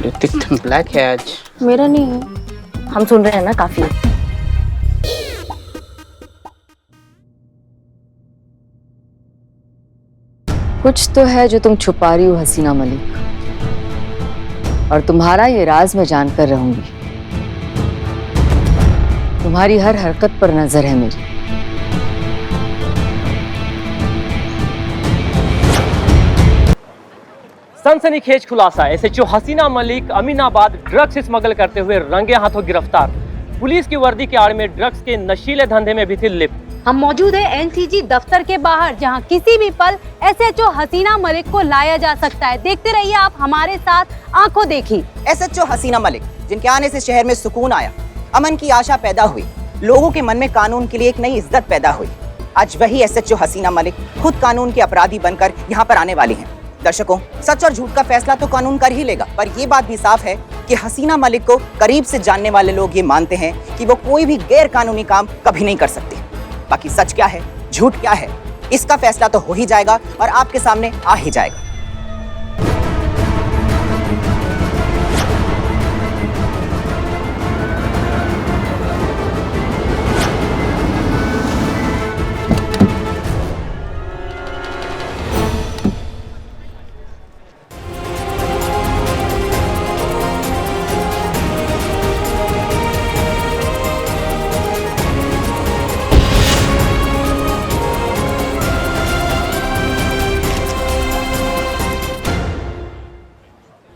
एकदम ब्लैक है आज। मेरा नहीं है। हम सुन रहे हैं ना, काफी है। कुछ तो है जो तुम छुपा रही हो हसीना मलिक, और तुम्हारा ये राज मैं जानकर रहूंगी। तुम्हारी हर हरकत पर नजर है मेरी। सनसनीखेज खुलासा, एसएचओ हसीना मलिक अमीनाबाद ड्रग्स स्मगल करते हुए रंगे हाथों गिरफ्तार। पुलिस की वर्दी की आड़ में ड्रग्स के नशीले धंधे में भी थी लिप्त। हम मौजूद है एनसीजी दफ्तर के बाहर, जहां किसी भी पल एसएचओ हसीना मलिक को लाया जा सकता है। देखते रहिए आप हमारे साथ, आंखों देखी। एसएचओ हसीना मलिक, जिनके आने से शहर में सुकून आया, अमन की आशा पैदा हुई, लोगों के मन में कानून के लिए एक नई इज्जत पैदा हुई। आज वही एसएचओ हसीना मलिक खुद कानून के अपराधी बनकर यहाँ पर आने वाली हैं। दर्शकों, सच और झूठ का फैसला तो कानून कर ही लेगा, पर ये बात भी साफ है कि हसीना मलिक को करीब से जानने वाले लोग ये मानते हैं कि वो कोई भी गैर कानूनी काम कभी नहीं कर सकती। बाकी सच क्या है, झूठ क्या है, इसका फैसला तो हो ही जाएगा और आपके सामने आ ही जाएगा।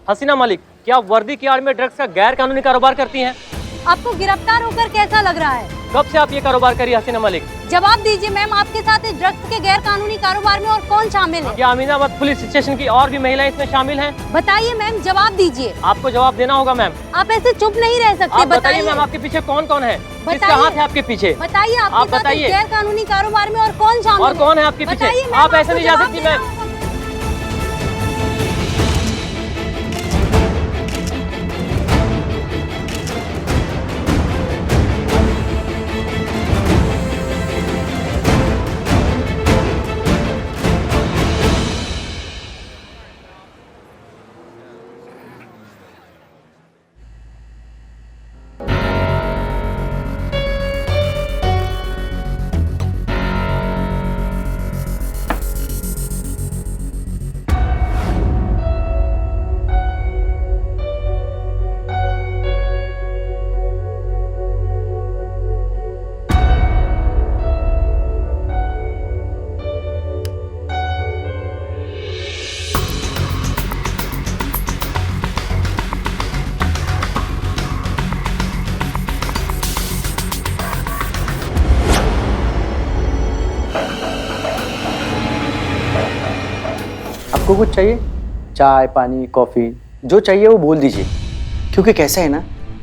हसीना मलिक, क्या वर्दी की आड़ में ड्रग्स का गैर कानूनी कारोबार करती हैं? आपको गिरफ्तार होकर कैसा लग रहा है? कब से आप ये कारोबार करी हसीना मलिक? जवाब दीजिए मैम, आपके साथ इस ड्रग्स के गैर कानूनी कारोबार में और कौन शामिल है? क्या अमीनाबाद पुलिस स्टेशन की और भी महिलाएं इसमें शामिल हैं? बताइए मैम, जवाब दीजिए। आपको जवाब देना होगा मैम। आप ऐसे चुप नहीं रह सकते। आप बताइए मैम, आपके पीछे कौन कौन है? किसका हाथ है आपके पीछे? बताइए, आपके साथ इस गैर कानूनी कारोबार में और कौन शामिल है? और कौन है आपके पीछे? आप ऐसे नहीं जा सकती मैम। आपको कुछ चाहिए? चाय, पानी, कॉफ़ी, जो चाहिए वो बोल दीजिए। क्योंकि कैसा है ना,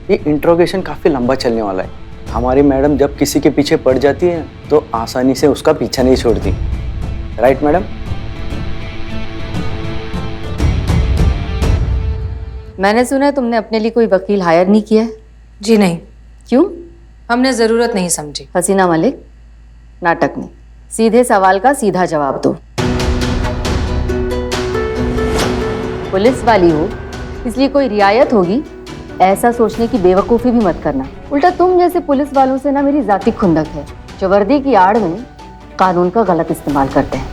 ये इंट्रोगेशन काफ़ी लंबा चलने वाला है। हमारी मैडम जब किसी के पीछे पड़ जाती है तो आसानी से उसका पीछा नहीं छोड़ती। Right madam? मैंने सुना है तुमने अपने लिए कोई वकील हायर नहीं किया है। जी नहीं, क्यों? हमने जरूरत नहीं समझी। हसीना मलिक, नाटक नहीं, सीधे सवाल का सीधा जवाब दो। पुलिस वाली हो इसलिए कोई रियायत होगी, ऐसा सोचने की बेवकूफ़ी भी मत करना। उल्टा तुम जैसे पुलिस वालों से ना मेरी जाती खुंदक है, जो वर्दी की आड़ में कानून का गलत इस्तेमाल करते हैं।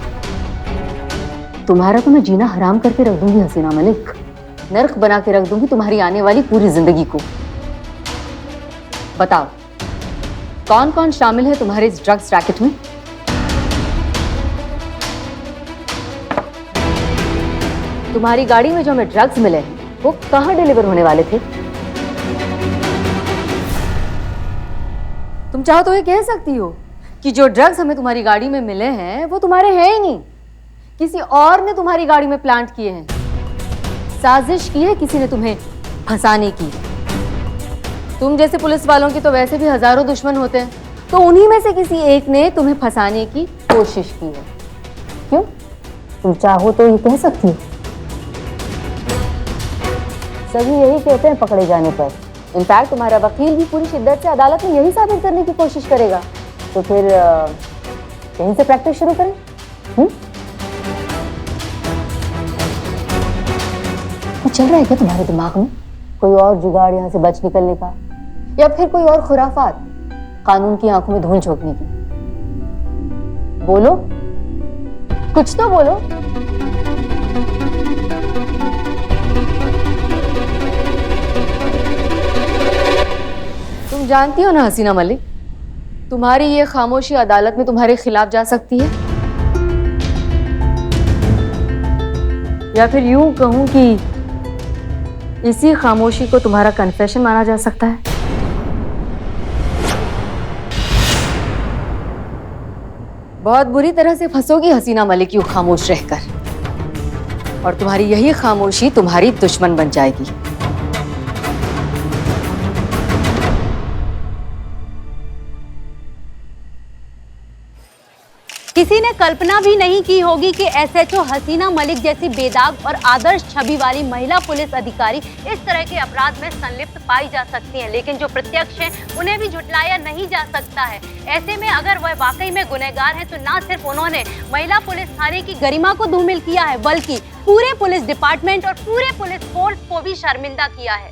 तुम्हारा तो मैं जीना हराम करके रख दूंगी हसीना मलिक, नर्क बना के रख दूंगी तुम्हारी आने वाली पूरी जिंदगी को। बताओ, कौन कौन शामिल है तुम्हारे इस ड्रग्स रैकेट में? तुम्हारी गाड़ी में जो हमें ड्रग्स मिले हैं वो कहाँ डिलीवर होने वाले थे? तुम चाहो तो ये कह सकती हो कि जो ड्रग्स हमें तुम्हारी गाड़ी में मिले हैं वो तुम्हारे हैं ही नहीं, किसी और ने तुम्हारी गाड़ी में प्लांट किए हैं। साजिश की है किसी ने तुम्हें फंसाने की। तुम जैसे पुलिस वालों की तो वैसे भी हजारों दुश्मन होते हैं, तो उन्हीं में से किसी एक ने तुम्हें फंसाने की कोशिश की है। क्यों? तुम चाहो तो ये कह सकती हो। सभी यही कहते हैं पकड़े जाने पर। इनफैक्ट तुम्हारा वकील भी पूरी शिद्दत से अदालत में यही साबित करने की कोशिश करेगा। तो फिर यहीं से प्रैक्टिस शुरू करें। अच्छा, चल रहा है क्या तुम्हारे दिमाग में? कोई और जुगाड़ यहाँ से बच निकलने का, या फिर कोई और खुराफात कानून की आंखों में धूल झोंकने की? बोलो, कुछ तो बोलो। तुम जानती हो ना हसीना मलिक, तुम्हारी ये खामोशी अदालत में तुम्हारे खिलाफ जा सकती है, या फिर यूं कहूं कि इसी खामोशी को तुम्हारा कन्फेशन माना जा सकता है। बहुत बुरी तरह से फंसोगी हसीना मलिक यूं खामोश रहकर, और तुम्हारी यही खामोशी तुम्हारी दुश्मन बन जाएगी। किसी ने कल्पना भी नहीं की होगी कि एसएचओ हसीना मलिक जैसी बेदाग और आदर्श छवि वाली महिला पुलिस अधिकारी इस तरह के अपराध में संलिप्त पाई जा सकती हैं, लेकिन जो प्रत्यक्ष हैं उन्हें भी झुठलाया नहीं जा सकता है। ऐसे में अगर वह वाकई में गुनहगार हैं तो ना सिर्फ उन्होंने महिला पुलिस थाने की गरिमा को धूमिल किया है, बल्कि पूरे पुलिस डिपार्टमेंट और पूरे पुलिस फोर्स को भी शर्मिंदा किया है।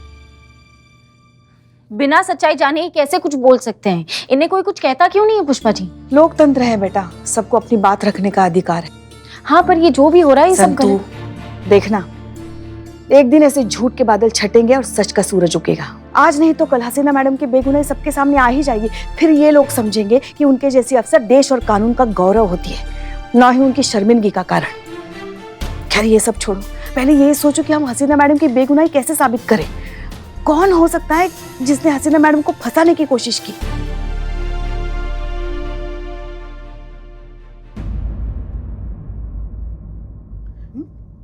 बिना सच्चाई जाने ही कैसे कुछ बोल सकते हैं? इन्हें कोई कुछ कहता क्यों नहीं है पुष्पा जी? लोकतंत्र है बेटा, सबको अपनी बात रखने का अधिकार है। हाँ, पर ये जो भी हो रहा है ये सब संतू, गलत। देखना, एक दिन ऐसे झूठ के बादल छटेंगे और सच का सूरज उगेगा। आज नहीं तो कल हसीना मैडम की बेगुनाही सबके सामने आ ही जाएगी। फिर ये लोग समझेंगे कि उनके जैसी अफसर देश और कानून का गौरव होती है, ना ही उनकी शर्मिंदगी का कारण। खैर ये सब छोड़ो, पहले ये सोचो कि हम हसीना मैडम की बेगुनाही कैसे साबित करें। कौन हो सकता है जिसने हसीना मैडम को फंसाने की कोशिश की?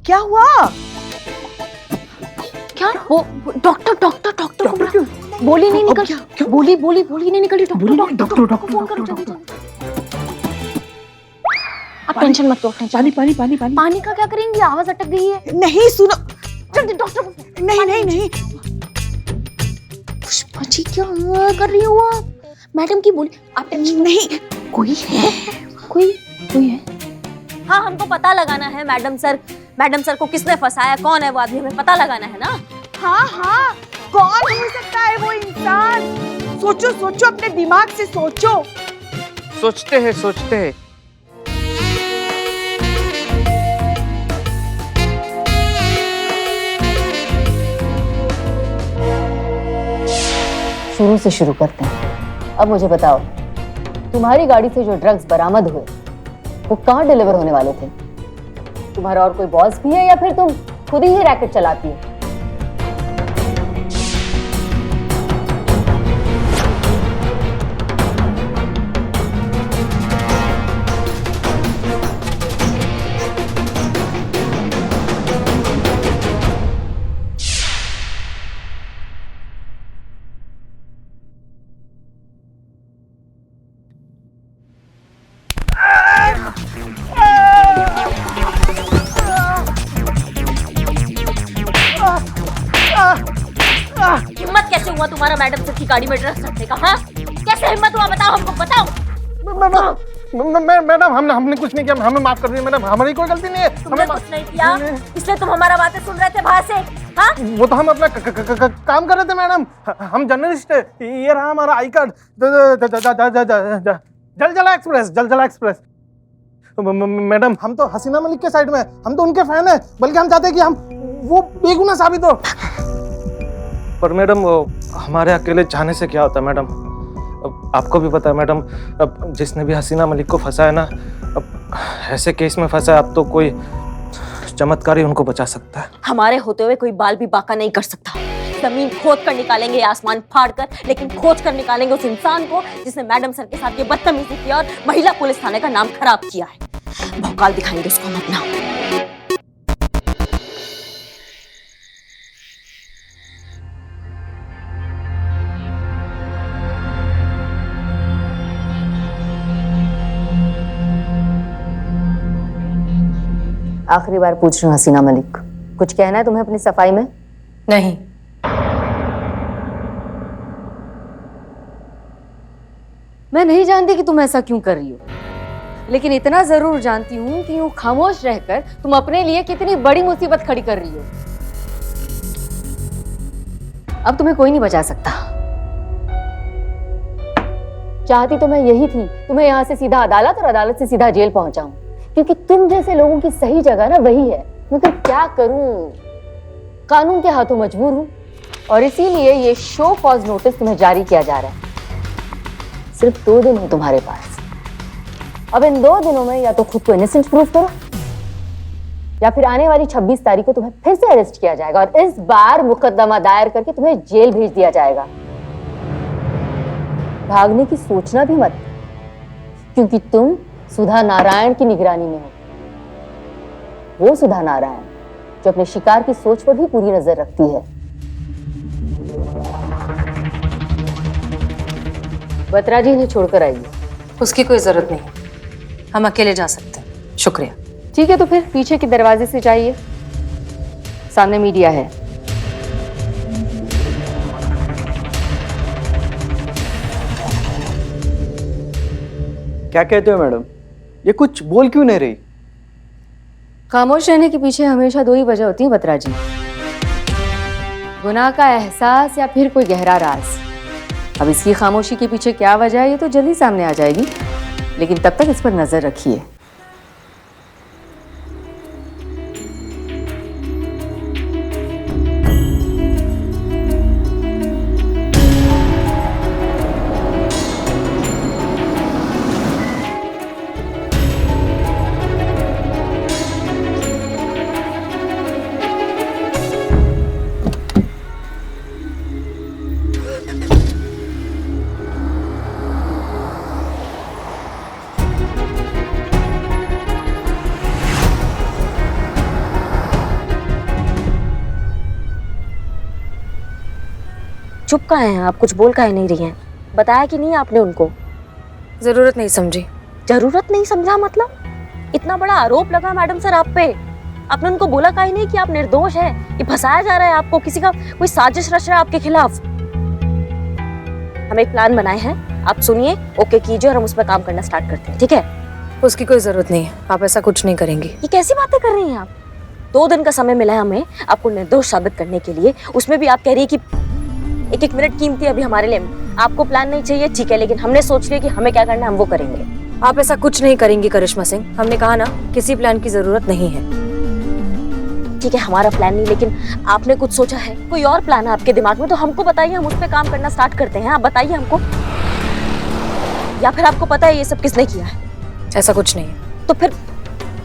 क्या हुआ? क्या? वो डॉक्टर डॉक्टर डॉक्टर को बुला। बोली नहीं निकल, बोली बोली बोली नहीं निकली। डॉक्टर को फोन करो जल्दी जल्दी। आप टेंशन मत लो। पानी पानी पानी पानी। पानी का क्या करेंगी? आवाज अटक गई है। नहीं सुनो, जल्दी डॉक्टर को। नहीं नहीं नहीं, पुष्पा जी क्या कर रही हो आप? मैडम की बोली। आप टेंशन नहीं, कोई है, कोई है। हाँ, हमको पता लगाना है मैडम सर को किसने फंसाया, कौन है वो आदमी, हमें पता लगाना है ना। हाँ हाँ, कौन हो सकता है वो इंसान? सोचो सोचो, अपने दिमाग से सोचो। सोचते हैं। शुरू से शुरू करते हैं। अब मुझे बताओ, तुम्हारी गाड़ी से जो ड्रग्स बरामद हुए वो कहाँ डिलीवर होने वाले थे? तुम्हारा और कोई बॉस भी है या फिर तुम खुद ही रैकेट चलाती हो? हिम्मत कैसे हुआ तुम्हारा मैडम सर की गाड़ी में ड्रग्स रखने का? हाँ, कैसे हिम्मत हुआ? बताओ हमको, बताओ। मैडम हमने कुछ नहीं किया, हमें माफ कर दीजिए मैडम, हमारी कोई गलती नहीं है। तुमने कुछ नहीं किया, इसलिए तुम हमारा बातें सुन रहे थे बाहर से। हाँ, वो तो हम अपना काम कर रहे थे मैडम, हम जर्नलिस्ट है। ये रहा हमारा I card, Jaljala express. Madam हम तो हसीना मलिक के साइड में, हम तो उनके फैन है, बल्कि हम चाहते हैं कि हम वो बेगुनाह साबित हो। पर मैडम हमारे अकेले चाहने से क्या होता है मैडम? अब आपको भी पता है मैडम, अब जिसने भी हसीना मलिक को फंसाया ना, अब ऐसे केस में फंसा है, अब तो कोई चमत्कार ही उनको बचा सकता है। हमारे होते हुए कोई बाल भी बाका नहीं कर सकता। जमीन खोद कर निकालेंगे, आसमान फाड़ कर, लेकिन खोज कर निकालेंगे उस इंसान को जिसने मैडम सर के साथ ये बदतमीजी की और महिला पुलिस थाने का नाम खराब किया है। भौकाल दिखाएंगे उसको हम अपना। आखिरी बार पूछ रही हूँ हसीना मलिक, कुछ कहना है तुम्हें अपनी सफाई में? नहीं। मैं नहीं जानती कि तुम ऐसा क्यों कर रही हो, लेकिन इतना जरूर जानती हूँ कि यूं खामोश रहकर तुम अपने लिए कितनी बड़ी मुसीबत खड़ी कर रही हो। अब तुम्हें कोई नहीं बचा सकता। चाहती तो मैं यही थी, तुम्हें यहाँ से सीधा अदालत और अदालत से सीधा जेल पहुंचाऊं, क्योंकि तुम जैसे लोगों की सही जगह ना वही है। मगर क्या करूं, कानून के हाथों मजबूर हूं, और इसीलिए ये शो कॉज नोटिस तुम्हें जारी किया जा रहा है। सिर्फ 2 दिन है तुम्हारे पास। अब इन 2 दिनों में या तो खुद को इनोसेंट प्रूव करो, या फिर आने वाली 26 तारीख को तुम्हें फिर से अरेस्ट किया जाएगा और इस बार मुकदमा दायर करके तुम्हें जेल भेज दिया जाएगा। भागने की सोचना भी मत, क्योंकि तुम सुधा नारायण की निगरानी में हो। वो सुधा नारायण जो अपने शिकार की सोच पर भी पूरी नजर रखती है। बत्रा जी इन्हें छोड़कर आइए। उसकी कोई जरूरत नहीं, हम अकेले जा सकते हैं। शुक्रिया। ठीक है, तो फिर पीछे के दरवाजे से जाइए, सामने मीडिया है। क्या कहते हो मैडम, ये कुछ बोल क्यों नहीं रही? खामोश रहने के पीछे हमेशा 2 ही वजह होती है बत्रा जी, गुनाह का एहसास या फिर कोई गहरा राज। अब इसकी खामोशी के पीछे क्या वजह है ये तो जल्दी सामने आ जाएगी, लेकिन तब तक इस पर नजर रखिए। चुप काहे हैं आप? कुछ बोल काहे नहीं रही हैं? बताया कि नहीं आपने उनको? जरूरत नहीं समझी। जरूरत नहीं समझा मतलब? इतना बड़ा आरोप लगा मैडम सर आप पे, आपने उनको बोला काहे नहीं कि आप निर्दोष है? ये फंसाया जा रहा है आपको, किसी का कोई साजिश रच रहा है आपके खिलाफ। हम एक प्लान बनाए हैं, आप सुनिए, ओके कीजिए और हम उस पर काम करना स्टार्ट करते हैं, ठीक है? उसकी कोई जरूरत नहीं है, आप ऐसा कुछ नहीं करेंगी। ये कैसी बातें कर रही हैं आप? 2 दिन का समय मिला है हमें आपको निर्दोष साबित करने के लिए, उसमें भी आप कह रही है कि 1-1 मिनट कीमती है अभी हमारे लिए। आपको प्लान नहीं चाहिए, ठीक है, लेकिन हमने सोच लिया कि हमें क्या करना है हम वो करेंगे। आप ऐसा कुछ नहीं करेंगी करिश्मा सिंह, हमने कहा ना किसी प्लान की जरूरत नहीं है। ठीक है, हमारा प्लान नहीं, लेकिन आपने कुछ सोचा है, कोई और प्लान है आपके दिमाग में तो हमको बताइए, हम उस पर काम करना स्टार्ट करते हैं। आप बताइए हमको, या फिर आपको पता है ये सब किसने किया है? ऐसा कुछ नहीं है। तो फिर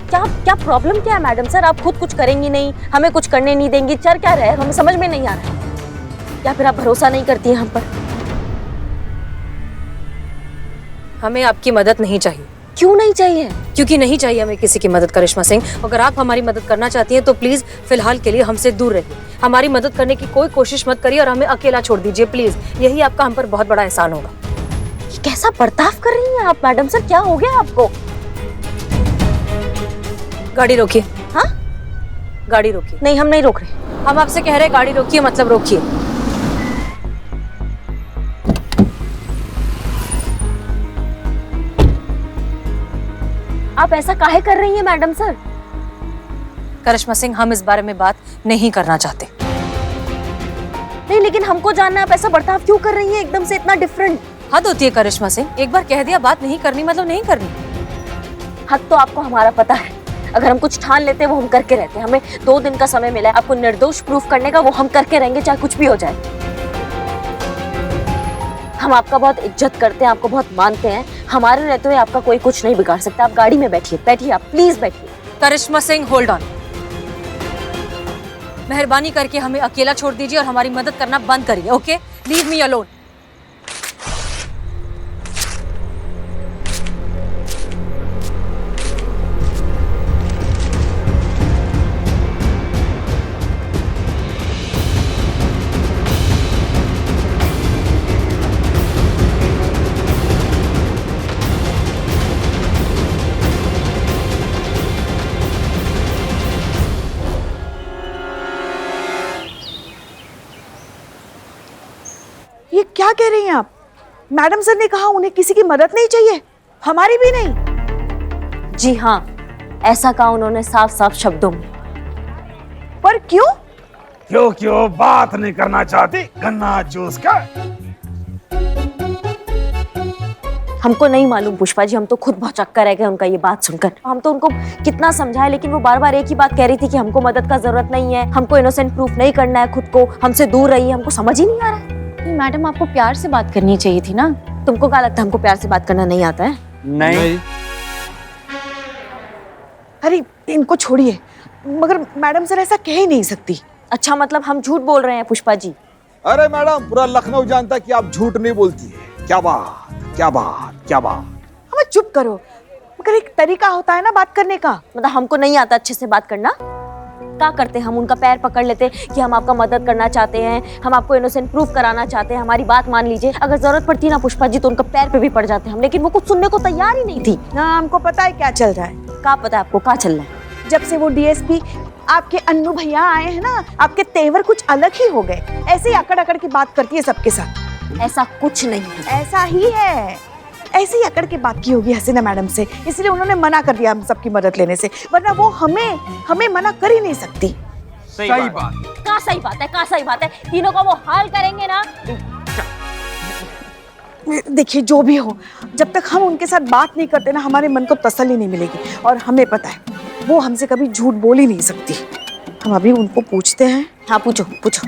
क्या क्या प्रॉब्लम क्या है मैडम सर? आप खुद कुछ करेंगी नहीं, हमें कुछ करने नहीं देंगी, चल क्या रहे हमें समझ में नहीं आ रहा है। या फिर आप भरोसा नहीं करती हैं हम पर? हमें आपकी मदद नहीं चाहिए। क्यों नहीं चाहिए? क्योंकि नहीं चाहिए हमें किसी की मदद करिश्मा सिंह। अगर आप हमारी मदद करना चाहती हैं तो प्लीज फिलहाल के लिए हमसे दूर रहिए। हमारी मदद करने की कोई कोशिश मत करिए और हमें अकेला छोड़ दीजिए प्लीज। यही आपका हम पर बहुत बड़ा एहसान होगा। ये कैसा बर्ताव कर रही हैं आप मैडम सर? क्या हो गया आपको? गाड़ी रोकिए। हाँ, गाड़ी रोकिए। नहीं हम नहीं रोक रहे। हम आपसे कह रहे हैं गाड़ी रोकिए, मतलब रोकिए। आप ऐसा काहे कर रही हैं मैडम सर? करिश्मा सिंह, हम इस बारे में बात नहीं करना चाहते। नहीं, लेकिन हमको जानना है आप ऐसा बर्ताव क्यों कर रही हैं एकदम से इतना डिफरेंट? हद होती है करिश्मा सिंह, एक बार कह दिया बात नहीं करनी मतलब नहीं करनी। हद तो आपको हमारा पता है, अगर हम कुछ ठान लेते हैं वो हम करके रहते हैं। हमें 2 दिन का समय मिला है आपको निर्दोष प्रूफ करने का, वो हम करके रहेंगे चाहे कुछ भी हो जाए। हम आपका बहुत इज्जत करते हैं, आपको बहुत मानते हैं, हमारे रहते हुए आपका कोई कुछ नहीं बिगाड़ सकता। आप गाड़ी में बैठिए, बैठिए आप प्लीज बैठिए। करिश्मा सिंह होल्ड ऑन, मेहरबानी करके हमें अकेला छोड़ दीजिए और हमारी मदद करना बंद करिए। Okay, leave me alone. ये क्या कह रही हैं आप? मैडम सर ने कहा उन्हें किसी की मदद नहीं चाहिए, हमारी भी नहीं। जी हाँ, ऐसा कहा उन्होंने साफ साफ शब्दों में। पर क्यों? क्योंकि वो बात नहीं करना चाहती गन्ना जूस का। हमको नहीं मालूम पुष्पा जी, हम तो खुद भौचक्कर रह गए उनका ये बात सुनकर। हम तो उनको कितना समझाए, लेकिन वो बार बार एक ही बात कह रही थी कि हमको मदद का जरूरत नहीं है, हमको इनोसेंट प्रूफ नहीं करना है खुद को, हमसे दूर रहिए। हमको समझ ही नहीं आ रहा है। मैडम आपको प्यार से बात करनी चाहिए थी ना। तुमको क्या लगता है हमको प्यार से बात करना नहीं आता है? नहीं। अरे इनको छोड़िए, मगर मैडम सर ऐसा कह ही नहीं सकती। अच्छा मतलब हम झूठ बोल रहे हैं पुष्पा जी? अरे मैडम, पूरा लखनऊ जानता है कि आप झूठ नहीं बोलती है। क्या बात, क्या बात, क्या बात। हम चुप करो, मगर एक तरीका होता है ना बात करने का। मतलब हमको नहीं आता अच्छे से बात करना? क्या करते हम उनका पैर पकड़ लेते कि हम आपका मदद करना चाहते हैं, हम आपको इनोसेंट प्रूफ कराना चाहते हैं, हमारी बात मान लीजिए। अगर जरूरत पड़ती ना पुष्पा जी तो उनका पैर पे भी पड़ जाते हम, लेकिन वो कुछ सुनने को तैयार ही नहीं थी। ना हमको पता है क्या चल रहा है। क्या पता है आपको क्या चल रहा है? जब से वो डीएसपी आपके अन्नू भैया आए हैं ना, आपके तेवर कुछ अलग ही हो गए। ऐसे ही अकड़ अकड़ की बात करती है सबके साथ। ऐसा कुछ नहीं है। ऐसा ही है, ऐसे ही अकड़ के बात की होगी हसीना मैडम से, इसलिए उन्होंने मना कर दिया हम सबकी मदद लेने से, वरना वो हमें मना कर ही नहीं सकती। सही बात। क्या सही बात है? क्या सही बात है? तीनों का वो हाल करेंगे ना। देखिए जो भी हो, जब तक हम उनके साथ बात नहीं करते ना, हमारे मन को तसल्ली नहीं मिलेगी। और हमें पता है वो हमसे कभी झूठ बोल ही नहीं सकती। हम अभी उनको पूछते हैं। हाँ पूछो पूछो।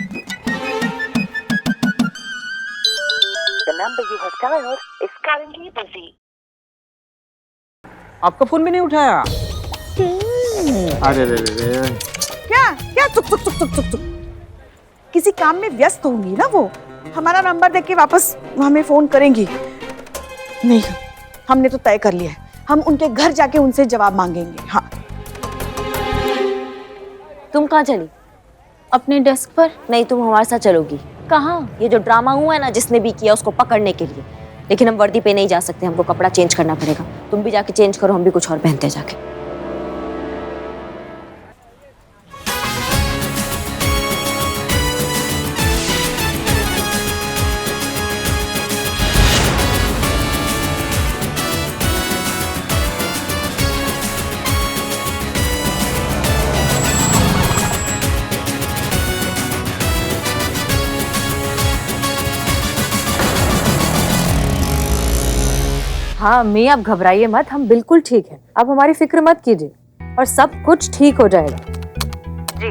आपका फोन भी नहीं उठाया? अरे रे रे रे। क्या क्या चुप चुप चुप चुप चुप चुप। किसी काम में व्यस्त होंगी ना वो, हमारा नंबर देख के वापस हमें फोन करेंगी। नहीं, हमने तो तय कर लिया है, हम उनके घर जाके उनसे जवाब मांगेंगे। हाँ। तुम कहाँ चली? अपने डेस्क पर। नहीं, तुम हमारे साथ चलोगी। कहाँ? ये जो ड्रामा हुआ है ना, जिसने भी किया उसको पकड़ने के लिए। लेकिन हम वर्दी पे नहीं जा सकते, हमको कपड़ा चेंज करना पड़ेगा। तुम भी जाके चेंज करो, हम भी कुछ और पहनते जाके। हाँ मैं, आप घबराइए मत, हम बिल्कुल ठीक हैं। आप हमारी फिक्र मत कीजिए और सब कुछ ठीक हो जाएगा। जी,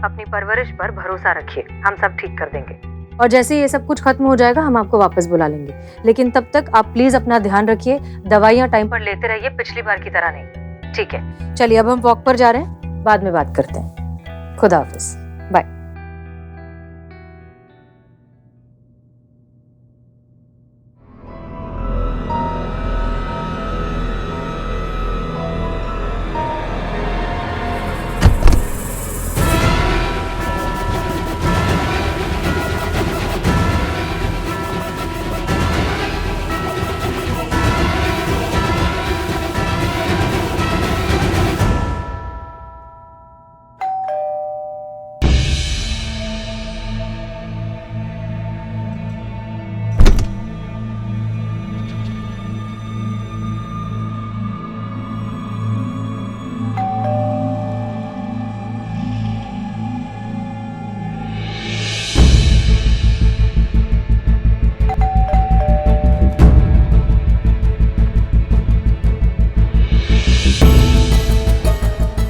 अपनी परवरिश पर भरोसा रखिए, हम सब ठीक कर देंगे। और जैसे ये सब कुछ खत्म हो जाएगा हम आपको वापस बुला लेंगे। लेकिन तब तक आप प्लीज अपना ध्यान रखिए, दवाइयाँ टाइम पर लेते रहिए, पिछली बार की तरह नहीं। ठीक है, चलिए अब हम वॉक पर जा रहे हैं, बाद में बात करते हैं। खुदा हाफिज, बाय।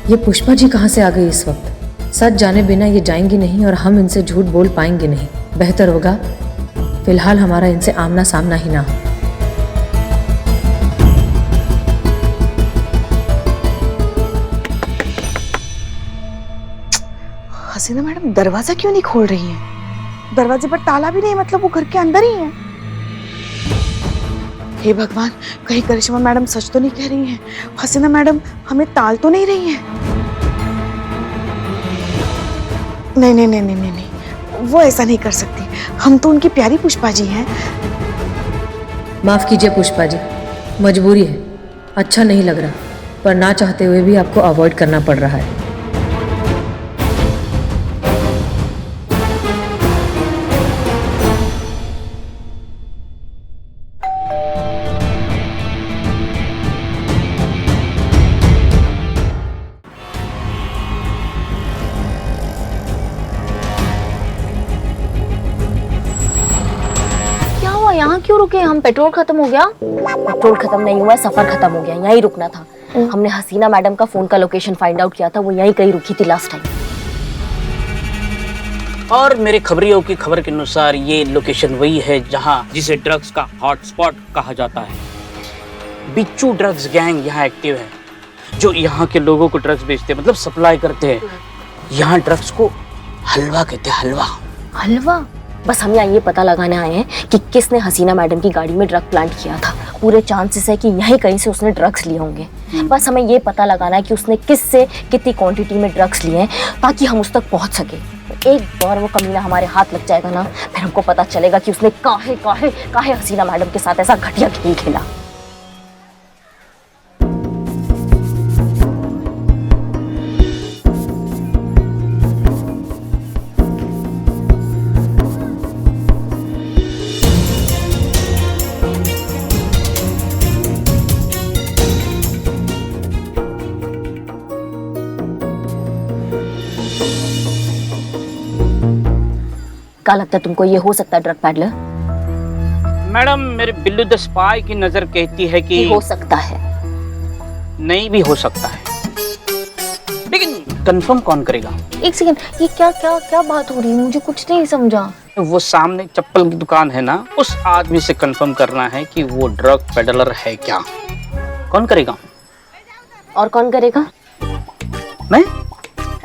ये पुष्पा जी कहाँ से आ गई इस वक्त? सच जाने बिना ये जाएंगी नहीं और हम इनसे झूठ बोल पाएंगे नहीं। बेहतर होगा फिलहाल हमारा इनसे आमना सामना ही ना हो। हसीना मैडम दरवाजा क्यों नहीं खोल रही हैं? दरवाजे पर ताला भी नहीं, मतलब वो घर के अंदर ही है। हे भगवान, कहीं करिश्मा मैडम सच तो नहीं कह रही हैं? हसीना मैडम हमें टाल तो नहीं रही हैं? नहीं नहीं नहीं नहीं नहीं, वो ऐसा नहीं कर सकती। हम तो उनकी प्यारी पुष्पा जी हैं। माफ कीजिए पुष्पा जी, मजबूरी है, अच्छा नहीं लग रहा, पर ना चाहते हुए भी आपको अवॉइड करना पड़ रहा है। यहाँ क्यों रुके? हम पेट्रोल खत्म हो गया? पेट्रोल खत्म नहीं हुआ, सफर खत्म हो गया, यहीं रुकना था। हमने हसीना मैडम का फोन का लोकेशन फाइंड आउट किया था, वो यहीं कहीं रुकी थी लास्ट टाइम। और मेरे खबरियों की खबर के अनुसार ये लोकेशन वही है जहां जिसे ड्रग्स का हॉटस्पॉट कहा जाता है। बिच्छू ड्रग्स गैंग यहाँ एक्टिव है, जो यहाँ के लोगों को ड्रग्स बेचते हैं, मतलब सप्लाई करते हैं। यहाँ ड्रग्स को हलवा कहते हैं, हलवा। हलवा? बस हम यहाँ ये पता लगाने आए हैं कि किसने हसीना मैडम की गाड़ी में ड्रग प्लांट किया था। पूरे चांसेस है कि यहीं कहीं से उसने ड्रग्स लिए होंगे। बस हमें ये पता लगाना है कि उसने किससे कितनी क्वांटिटी में ड्रग्स लिए हैं, ताकि हम उस तक पहुंच सके। एक बार वो कमीना हमारे हाथ लग जाएगा ना, फिर हमको पता चलेगा कि उसने काहे हसीना मैडम के साथ ऐसा घटिया खेल खेला। क्या लगता है तुमको, ये हो सकता है ड्रग पैडलर? मैडम, मेरे बिल्लू द स्पाई की नजर कहती है कि हो सकता है, नहीं भी हो सकता है, लेकिन कंफर्म कौन करेगा? एक सेकंड, ये क्या बात हो रही है? मुझे कुछ नहीं समझा। वो सामने चप्पल की दुकान है ना, उस आदमी से कंफर्म करना है कि वो ड्रग पेडलर है क्या। कौन करेगा? और कौन करेगा? मैं?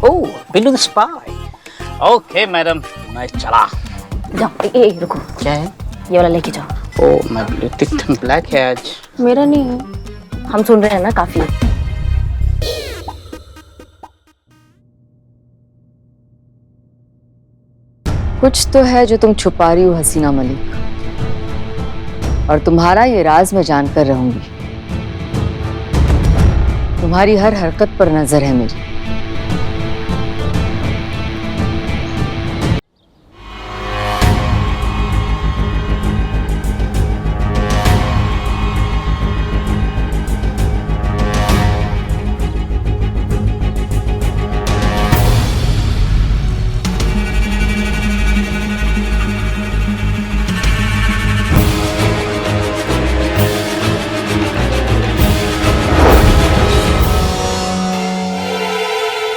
Oh, Billu the spy. Okay madam, मैं चला। जाओ, रुको। क्या है? ये वाला लेके जाओ। ओह, मैं ब्लैक है आज। मेरा नहीं है। हम सुन रहे हैं ना, काफी। कुछ तो है जो तुम छुपा रही हो हसीना मलिक, और तुम्हारा ये राज मैं जानकर रहूंगी। तुम्हारी हर हरकत पर नजर है मेरी।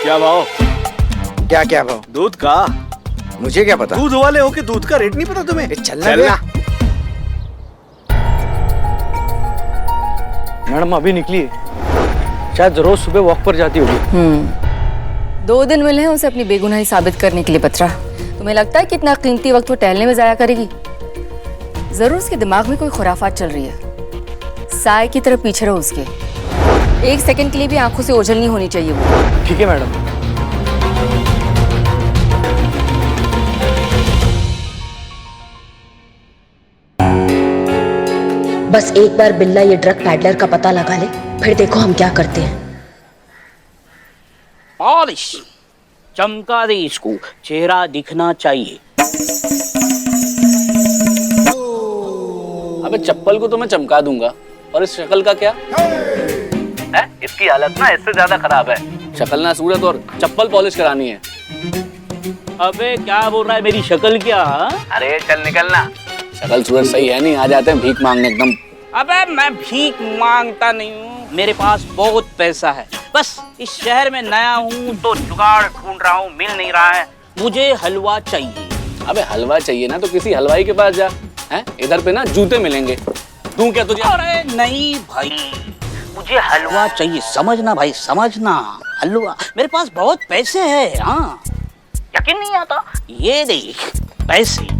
क्या भाव? क्या भाव? दूध का? मुझे क्या पता? दूध वाले हो के दूध का रेट नहीं पता तुम्हें? चलना। मैडम अभी निकली है, शायद रोज सुबह वॉक पर जाती होगी। 2 दिन मिले हैं उसे अपनी बेगुनाही साबित करने के लिए। पत्रा, तुम्हें लगता है कितना कीमती वक्त वो टहलने में जाया करेगी? जरूर उसके दिमाग में कोई खुराफात चल रही है। साय की तरफ पीछे रहो उसके। 1 सेकंड के लिए भी आंखों से ओझल नहीं होनी चाहिए वो। ठीक है मैडम। बस एक बार बिल्ला ये ड्रग पैडलर का पता लगा ले, फिर देखो हम क्या करते हैं। पॉलिश चमका दे इसको, चेहरा दिखना चाहिए। अबे चप्पल को तो मैं चमका दूंगा, और इस शक्ल का क्या है? इसकी हालत ना इससे ज्यादा खराब है। शक्ल ना सूरत, और चप्पल पॉलिश करानी है। अबे क्या बोल रहा है, मेरी शक्ल क्या? अरे चल निकलना, शक्ल सूरत सही है नहीं, आ जाते हैं भीख मांगने एकदम। अबे मैं भीख मांगता नहीं हूँ, मेरे पास बहुत पैसा है। बस इस शहर में नया हूँ तो जुगाड़ ढूंढ रहा हूँ, मिल नहीं रहा है। मुझे हलवा चाहिए। अबे हलवा चाहिए ना तो किसी हलवाई के पास जा, हैं? इधर पे ना जूते मिलेंगे। दूं क्या तुझे? अरे नहीं भाई, मुझे हलवा चाहिए, समझना भाई, समझना। हलवा, मेरे पास बहुत पैसे हैं। हाँ, यकीन नहीं आता? ये देख पैसे।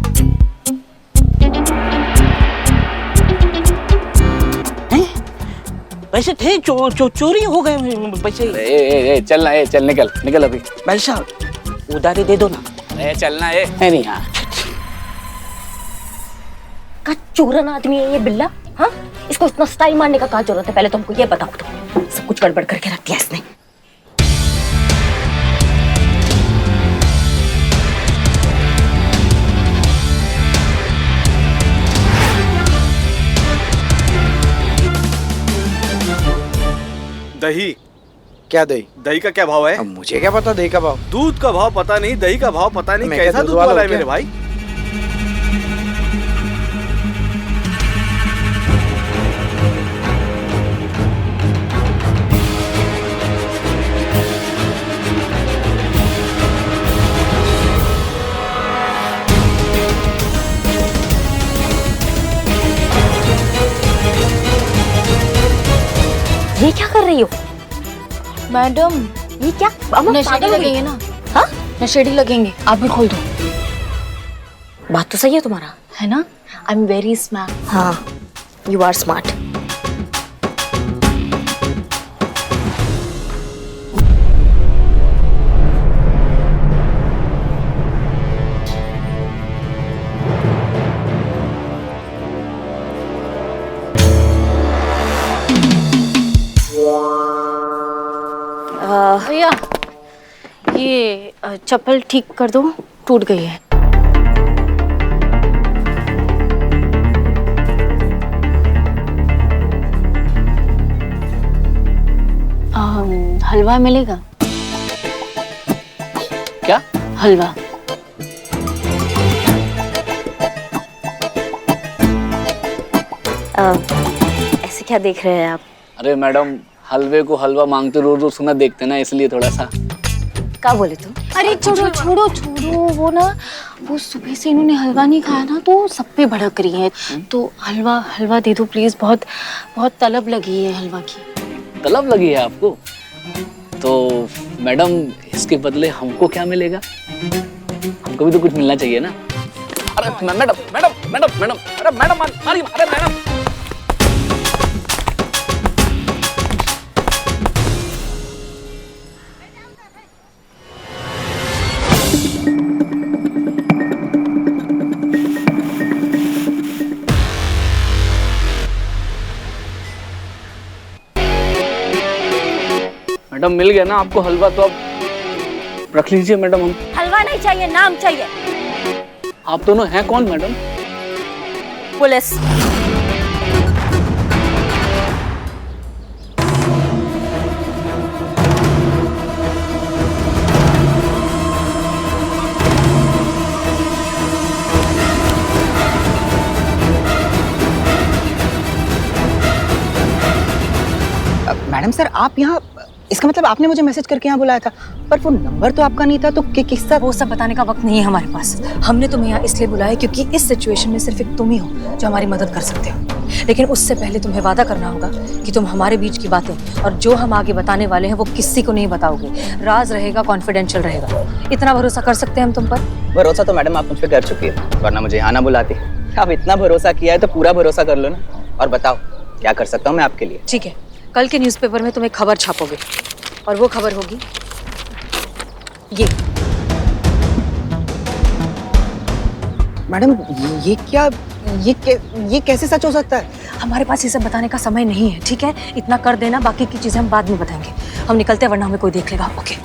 पैसे थे, चोरी हो गए पैसे। चल निकल अभी। भाई साहब उधारी दे दो ना। चलना है नहीं। हाँ, का चोरन आदमी है ये बिल्ला। हाँ, इसको इतना स्टाइल मारने का क्या जरूरत है? पहले तो हमको ये बताओ, तो सब कुछ गड़बड़ करके रख दिया इसने। दही? क्या दही? दही का क्या भाव है? अब मुझे क्या पता दही का भाव? दूध का भाव पता नहीं, दही का भाव पता नहीं। मैं कैसा दूध वाला है मेरे भाई? ये क्या कर रही हो मैडम? ये क्या अम्मा नशेड़ी पागल हो गई? लगेंगे ना? हाँ नशेड़ी लगेंगे, आप भी खोल दो। बात तो सही है तुम्हारा, है ना? I am very smart. हाँ यू आर स्मार्ट। भैया ये चप्पल ठीक कर दो, टूट गई है। हलवा मिलेगा? क्या? हलवा। ऐसे क्या देख रहे हैं आप? अरे मैडम, हलवे को हलवा मांगते रोज रोज सुना देखते ना, इसलिए थोड़ा सा। क्या बोले तुम? अरे छोड़ो छोड़ो छोड़ो, वो ना, वो सुबह से इन्होंने हलवा नहीं खाया ना, तो सब पे भड़क रही है। तो हलवा हलवा दे दो प्लीज, बहुत बहुत तलब लगी है हलवा की। तलब लगी है आपको? तो मैडम इसके बदले हमको क्या मिलेगा? हमको भी तो कुछ मिलना चाहिए ना। अरे मैडम मैडम मैडम मैडम, अरे मैडम मारिए, अरे मैडम। मैडम मिल गया ना आपको हलवा, तो अब रख लीजिए मैडम। हम हलवा नहीं चाहिए, नाम चाहिए। आप दोनों हैं कौन मैडम? पुलिस। मैडम सर, आप यहाँ, इसका मतलब आपने मुझे मैसेज करके यहाँ बुलाया था, पर वो नंबर तो आपका नहीं था, तो किसका? वो सब बताने का वक्त नहीं है हमारे पास। हमने तुम्हें यहाँ इसलिए बुलाया क्योंकि इस सिचुएशन में सिर्फ एक तुम ही हो जो हमारी मदद कर सकते हो। लेकिन उससे पहले तुम्हें वादा करना होगा कि तुम हमारे बीच की बातें और जो हम आगे बताने वाले हैं वो किसी को नहीं बताओगे। राज रहेगा, कॉन्फिडेंशियल रहेगा। इतना भरोसा कर सकते हैं हम तुम पर? भरोसा तो मैडम आप मुझ पर कर चुकी है, वरना मुझे यहाँ ना बुलाती। आप इतना भरोसा किया है तो पूरा भरोसा कर लो ना। और बताओ क्या कर सकता हूँ मैं आपके लिए? ठीक है, कल के न्यूज़पेपर में तुम एक खबर छापोगे और वो खबर होगी ये। मैडम ये कैसे सच हो सकता है? हमारे पास ये सब बताने का समय नहीं है, ठीक है? इतना कर देना, बाकी की चीजें हम बाद में बताएंगे। हम निकलते हैं वरना हमें कोई देख लेगा। ओके?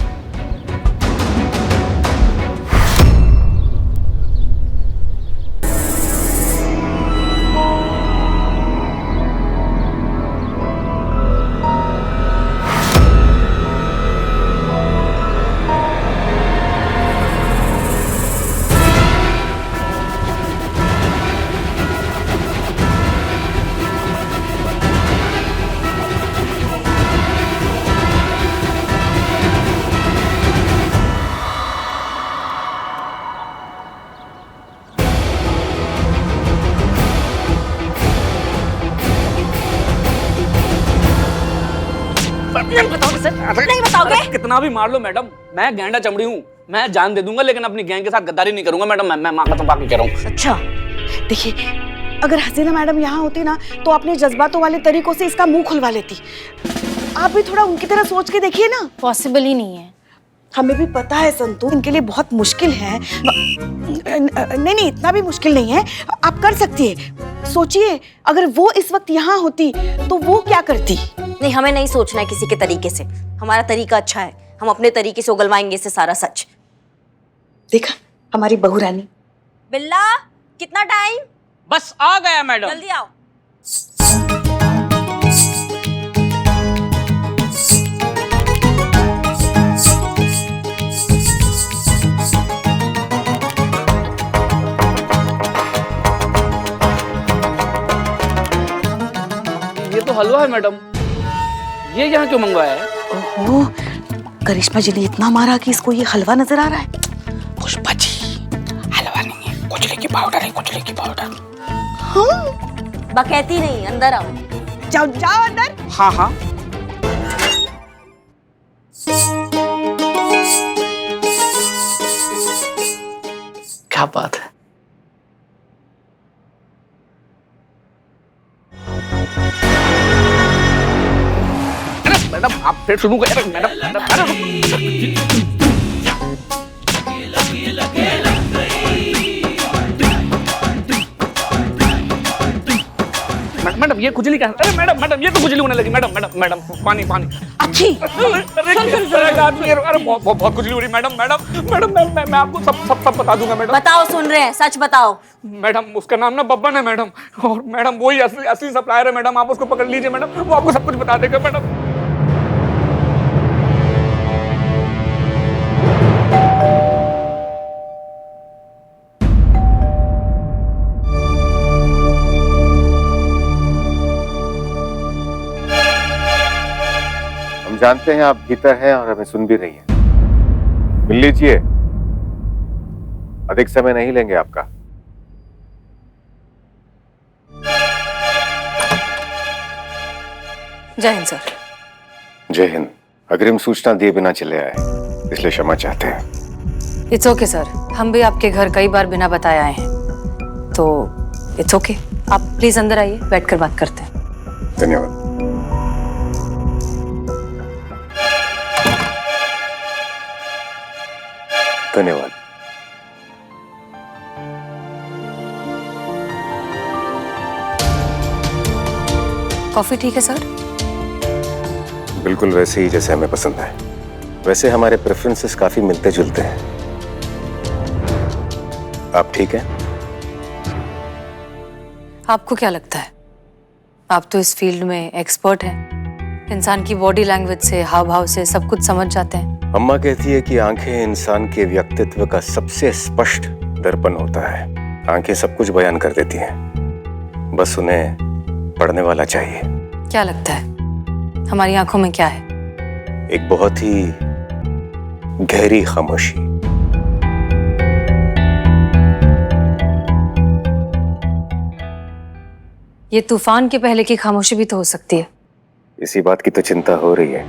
नहीं बताओगे? कितना भी मार लो मैडम, मैं गैंडा चमड़ी हूँ, मैं जान दे दूंगा, लेकिन अपनी गैंग के साथ गद्दारी नहीं करूंगा मैडम। मैं माँ कसम पाके कह रहा हूँ। अच्छा देखिए, अगर हसीना मैडम यहाँ होती ना तो अपने जज्बातों वाले तरीकों से इसका मुंह खुलवा लेती। आप भी थोड़ा उनकी तरह सोच के देखिए ना। पॉसिबल ही नहीं है। हमें भी पता है संतू, इनके लिए बहुत मुश्किल है। नहीं, इतना भी मुश्किल नहीं है, आप कर सकती है। सोचिए, अगर वो इस वक्त यहाँ होती तो वो क्या करती? नहीं, हमें नहीं सोचना है किसी के तरीके से। हमारा तरीका अच्छा है, हम अपने तरीके से उगलवाएंगे इससे सारा सच। देखा हमारी बहू रानी। बिल्ला, कितना टाइम? बस आ गया मैडम। जल्दी आओ। ये तो हलवा है मैडम, ये यहाँ क्यों मंगवाया है? ओहो, करिश्मा जी ने इतना मारा कि इसको ये हलवा नजर आ रहा है। पुष्पा जी, हलवा नहीं है, कुचले की पाउडर है, कुचले की पाउडर। हाँ? बकैती नहीं, अंदर आओ। जाओ अंदर। हाँ हाँ, क्या बात है। अरे मैडम आप फिर शुरू करें। मैडम ये खुजली क्या? अरे मैडम ये तो खुजली होने लगी। मैडम पानी अच्छी अरे बहुत खुजली हो रही मैडम। मैं आपको सब बता दूंगा मैडम। बताओ, सुन रहे हैं, सच बताओ। मैडम उसका नाम ना बब्बन है मैडम, और मैडम वही असली सप्लायर है मैडम। आप उसको पकड़ लीजिए मैडम, वो आपको सब कुछ बता देगा मैडम। जानते हैं आप भीतर हैं और हमें सुन भी रही हैं। मिल लीजिए, अधिक समय नहीं लेंगे आपका। जय हिंद सर। जय हिंद। अग्रिम सूचना दिए बिना चले आए, इसलिए क्षमा चाहते हैं। इट्स ओके सर, हम भी आपके घर कई बार बिना बताए आए हैं, तो इट्स ओके। आप प्लीज अंदर आइए, बैठकर बात करते हैं। धन्यवाद। धन्यवाद। कॉफी ठीक है सर? बिल्कुल वैसे ही जैसे हमें पसंद है। वैसे हमारे प्रेफरेंसेस काफी मिलते जुलते हैं। आप ठीक हैं? आपको क्या लगता है? आप तो इस फील्ड में एक्सपर्ट हैं। इंसान की बॉडी लैंग्वेज से, हाव भाव से सब कुछ समझ जाते हैं। अम्मा कहती है कि आंखें इंसान के व्यक्तित्व का सबसे स्पष्ट दर्पण होता है। आंखें सब कुछ बयान कर देती हैं, बस उन्हें पढ़ने वाला चाहिए। क्या लगता है हमारी आंखों में क्या है? एक बहुत ही गहरी खामोशी। ये तूफान के पहले की खामोशी भी तो हो सकती है। इसी बात की तो चिंता हो रही है।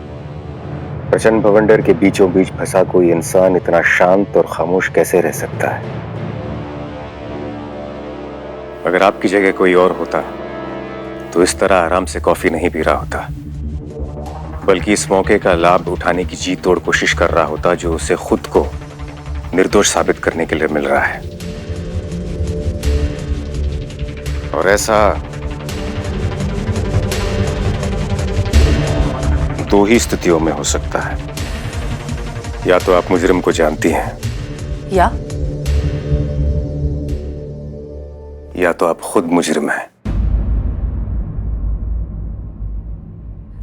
प्रचंड भवंडर के बीचों बीच फंसा कोई इंसान इतना शांत और खामोश कैसे रह सकता है? अगर आपकी जगह कोई और होता तो इस तरह आराम से कॉफी नहीं पी रहा होता, बल्कि इस मौके का लाभ उठाने की जी तोड़ कोशिश कर रहा होता जो उसे खुद को निर्दोष साबित करने के लिए मिल रहा है। और ऐसा दो ही स्थितियों में हो सकता है। या तो आप मुजरिम को जानती हैं, या तो आप खुद मुजरिम हैं।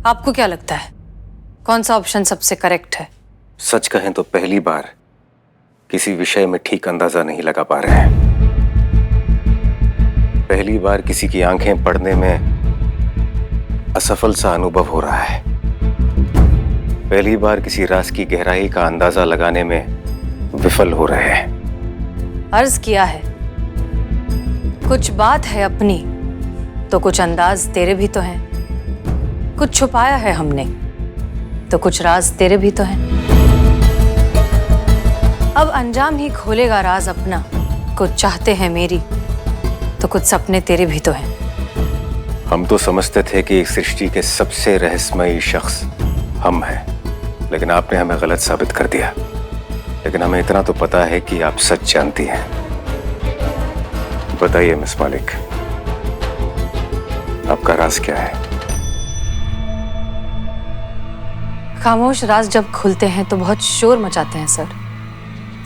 आपको क्या लगता है कौन सा ऑप्शन सबसे करेक्ट है? सच कहें तो पहली बार किसी विषय में ठीक अंदाजा नहीं लगा पा रहे हैं। पहली बार किसी की आंखें पढ़ने में असफल सा अनुभव हो रहा है। पहली बार किसी राज की गहराई का अंदाजा लगाने में विफल हो रहे हैं। अर्ज किया है, कुछ बात है अपनी तो कुछ अंदाज तेरे भी तो हैं। कुछ छुपाया है हमने तो कुछ राज तेरे भी तो हैं। अब अंजाम ही खोलेगा राज अपना। कुछ चाहते हैं मेरी तो कुछ सपने तेरे भी तो हैं। हम तो समझते थे कि इस सृष्टि के सबसे रहस्यमयी शख्स हम हैं, लेकिन आपने हमें गलत साबित कर दिया। लेकिन हमें इतना तो पता है कि आप सच जानती हैं। बताइए मिस मालिक, आपका राज क्या है? खामोश राज जब खुलते हैं तो बहुत शोर मचाते हैं सर।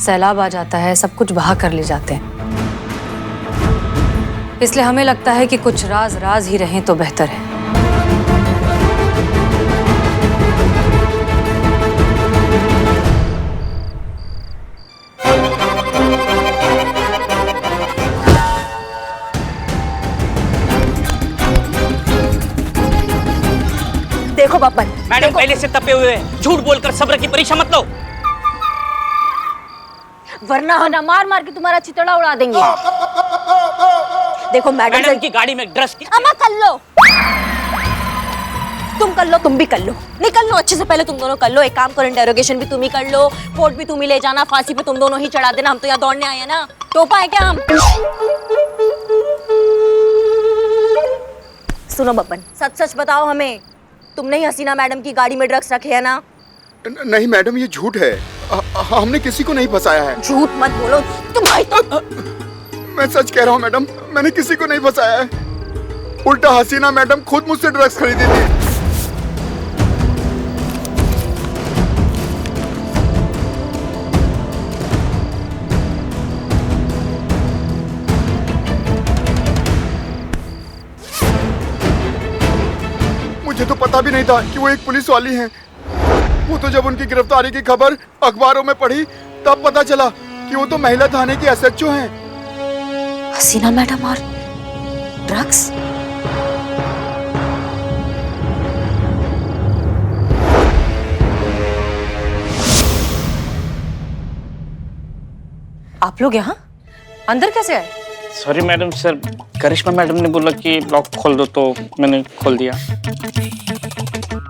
सैलाब आ जाता है, सब कुछ बहा कर ले जाते हैं। इसलिए हमें लगता है कि कुछ राज राज ही रहें तो बेहतर है। देखो बब्बन, मैडम पहले से तपे हुए हैं, झूठ बोलकर सब्र की परीक्षा मत लो, वरना हम मार मार के तुम्हारा चितड़ा उड़ा देंगे। देखो मैडम की गाड़ी में ड्रग्स की अमा कर लो। तुम कर लो, तुम भी कर लो, निकल लो अच्छे से, पहले तुम दोनों कर लो। एक काम करो, इंटेरोगेशन भी तुम ही कर लो, कोर्ट भी तुम ही ले जाना, फांसी पे तुम दोनों ही चढ़ा देना। हम तो यहाँ दौड़ने आए हैं ना, टोपा है क्या हम? सुनो बब्बन, सच सच बताओ हमें, तुमने ही हसीना मैडम की गाड़ी में ड्रग्स रखे है ना? नहीं मैडम, ये झूठ है। हमने किसी को नहीं फंसाया है। झूठ मत बोलो तुम्हारी मैं सच कह रहा हूँ मैडम, मैंने किसी को नहीं फंसाया है। उल्टा हसीना मैडम खुद मुझसे ड्रग्स खरीदी थी। मुझे तो पता भी नहीं था कि वो एक पुलिस वाली हैं। वो तो जब उनकी गिरफ्तारी की खबर अखबारों में पढ़ी तब पता चला कि वो तो महिला थाने की एसएचओ हैं। हसीना मैडम और ड्रग्स? आप लोग यहाँ अंदर कैसे आए? सॉरी मैडम, सर करिश्मा मैडम ने बोला कि लॉक खोल दो तो मैंने खोल दिया।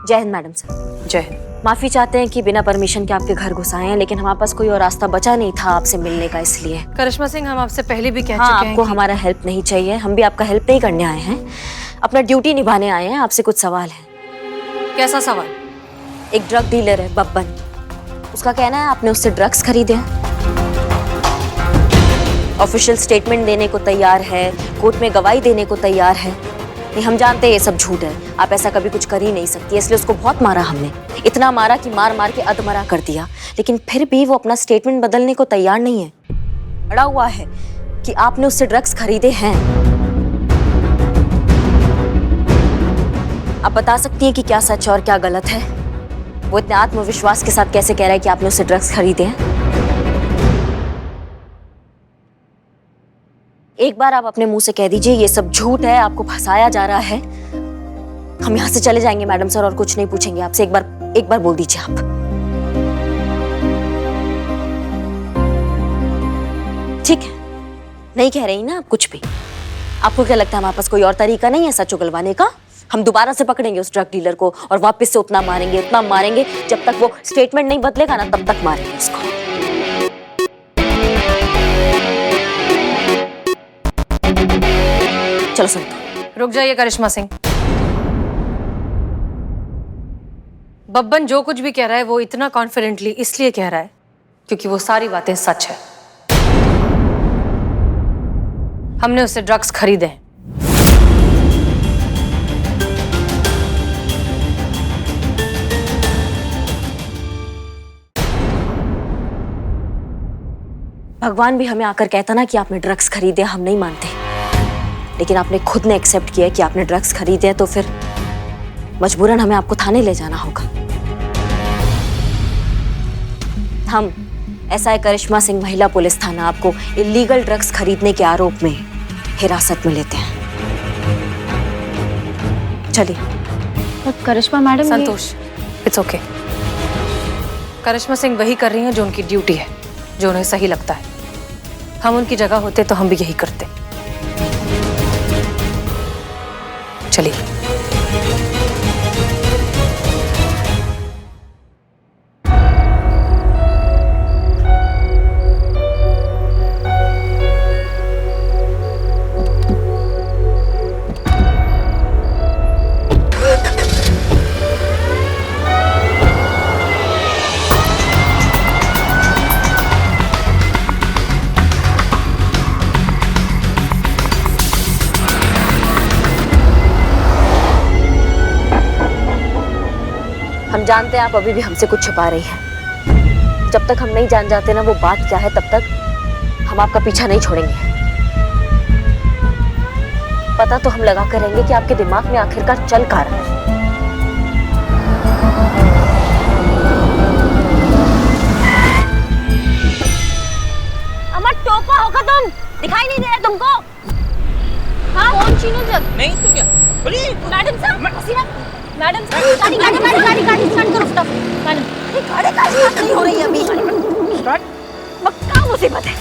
जय हिंद मैडम सर। जय हिंद। माफी चाहते हैं कि बिना परमिशन के आपके घर घुस आए हैं, लेकिन हमारे पास कोई और रास्ता बचा नहीं था आपसे मिलने का, इसलिए। करिश्मा सिंह, हम आपसे पहले भी कह हाँ, चुके हैं आपको कि... हमारा हेल्प नहीं चाहिए, हम भी आपका हेल्प नहीं करने आए हैं, अपना ड्यूटी निभाने आए हैं। आपसे कुछ सवाल है। कैसा सवाल? एक ड्रग डीलर है बब्बन, उसका कहना है आपने उससे ड्रग्स खरीदे हैं। ऑफिशियल स्टेटमेंट देने को तैयार है, कोर्ट में गवाही देने को तैयार है। नहीं, हम जानते हैं ये सब झूठ है, आप ऐसा कभी कुछ कर ही नहीं सकती, इसलिए उसको बहुत मारा हमने, इतना मारा कि मार मार के अधमरा कर दिया, लेकिन फिर भी वो अपना स्टेटमेंट बदलने को तैयार नहीं है। अड़ा हुआ है कि आपने उससे ड्रग्स खरीदे हैं। आप बता सकती हैं कि क्या सच और क्या गलत है? वो इतने आत्मविश्वास के साथ कैसे कह रहा है कि आपने उससे ड्रग्स खरीदे हैं? एक बार आप अपने मुंह से कह दीजिए ये सब झूठ है, आपको फंसाया जा रहा है। हम यहाँ से चले जाएंगे मैडम सर, और कुछ नहीं पूछेंगे आपसे। एक बार बोल दीजिए आप। ठीक है, नहीं कह रही ना आप कुछ भी? आपको क्या लगता है हमारे पास कोई और तरीका नहीं है सच उगलवाने का? हम दोबारा से पकड़ेंगे उस ड्रग डीलर को और वापस से उतना मारेंगे जब तक वो स्टेटमेंट नहीं बदलेगा ना, तब तक मारेंगे उसको। चलो सुनते। रुक जाइए करिश्मा सिंह। बब्बन जो कुछ भी कह रहा है वो इतना कॉन्फिडेंटली इसलिए कह रहा है क्योंकि वो सारी बातें सच है। हमने उससे ड्रग्स खरीदे हैं। भगवान भी हमें आकर कहता ना कि आपने ड्रग्स खरीदे, हम नहीं मानते, लेकिन आपने खुद ने एक्सेप्ट किया कि आपने ड्रग्स खरीदे हैं, तो फिर मजबूरन हमें आपको थाने ले जाना होगा। हम एसआई करिश्मा सिंह, महिला पुलिस थाना, आपको इलीगल ड्रग्स खरीदने के आरोप में हिरासत में लेते हैं। चलिए। करिश्मा मैडम, संतोष, इट्स ओके। करिश्मा सिंह वही कर रही हैं जो उनकी ड्यूटी है, जो उन्हें सही लगता है। हम उनकी जगह होते तो हम भी यही करते। चलिए। हम जानते हैं आप अभी भी हमसे कुछ छुपा रही हैं। जब तक हम नहीं जान जाते ना वो बात क्या है, तब तक हम आपका पीछा नहीं छोड़ेंगे। पता तो हम लगा कर रहेंगे कि आपके दिमाग में आखिरकार चल क्या रहा है। अमर, टोपा होगा तुम, दिखाई नहीं दे रहा तुमको? हाँ, कौन चीनो जग? नहीं तो क्या? मैडम साहब, हसीना मैडम, गाड़ी स्टार्ट करो। स्टॉप मैडम, ये गाड़ी का स्टार्ट नहीं हो रही है अभी। स्टार्ट? पक्का मुसीबत है।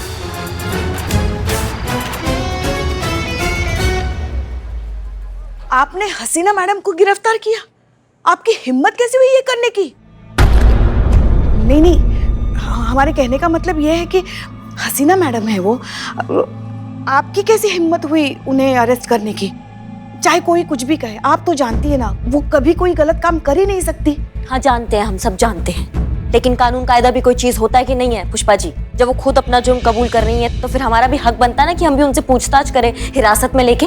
आपने हसीना मैडम को गिरफ्तार किया? आपकी हिम्मत कैसे हुई ये करने की? नहीं नहीं, हमारे कहने का मतलब ये है कि हसीना मैडम है वो, आपकी कैसी हिम्मत हुई उन्हें अरेस्ट करने की? चाहे कोई कुछ भी कहे, आप तो जानती है ना वो कभी कोई गलत काम कर ही नहीं सकती। हाँ जानते हैं, हम सब जानते हैं, लेकिन कानून कायदा भी कोई चीज होता है कि नहीं है पुष्पा जी? जब वो खुद अपना जुर्म कबूल कर रही है तो फिर हमारा भी हक बनता है ना कि हम भी उनसे पूछताछ करें हिरासत में लेके।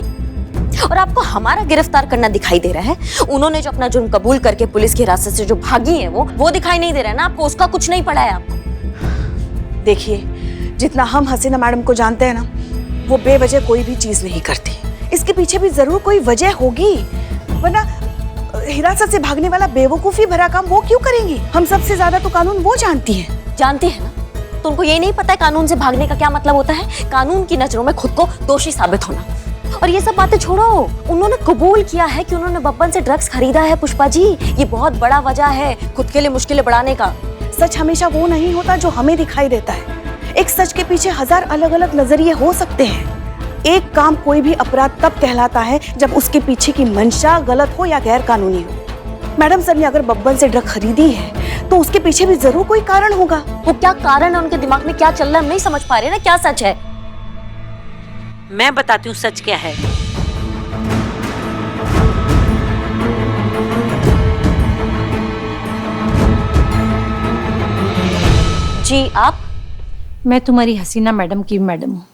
और आपको हमारा गिरफ्तार करना दिखाई दे रहा है, उन्होंने जो अपना जुर्म कबूल करके पुलिस की हिरासत से जो भागी है वो दिखाई नहीं दे रहा है ना आपको? उसका कुछ नहीं पड़ा है आपको? देखिए, जितना हम हसीना मैडम को जानते हैं ना, वो बेवजह कोई भी चीज नहीं करती। इसके पीछे भी जरूर कोई वजह होगी, वरना हिरासत से भागने वाला बेवकूफी भरा काम वो क्यों करेंगी? हम सबसे ज्यादा तो कानून वो जानती है। जानती है ना, तो उनको ये नहीं पता है कानून से भागने का क्या मतलब होता है? कानून की नजरों में खुद को दोषी साबित होना। और ये सब बातें छोड़ो, उन्होंने कबूल किया है कि उन्होंने बब्बन से ड्रग्स खरीदा है पुष्पा जी, ये बहुत बड़ा वजह है खुद के लिए मुश्किलें बढ़ाने का। सच हमेशा वो नहीं होता जो हमें दिखाई देता है। एक सच के पीछे हजार अलग अलग नजरिए हो सकते हैं। एक काम कोई भी अपराध तब कहलाता है जब उसके पीछे की मंशा गलत हो या गैर कानूनी हो। मैडम सर ने अगर बब्बन से ड्रग खरीदी है तो उसके पीछे भी जरूर कोई कारण होगा। वो क्या कारण है, उनके दिमाग में क्या चल रहा है हम नहीं समझ पा रहे ना, क्या सच है? मैं बताती हूँ सच क्या है। जी आप? मैं तुम्हारी हसीना मैडम की मैडम हूँ,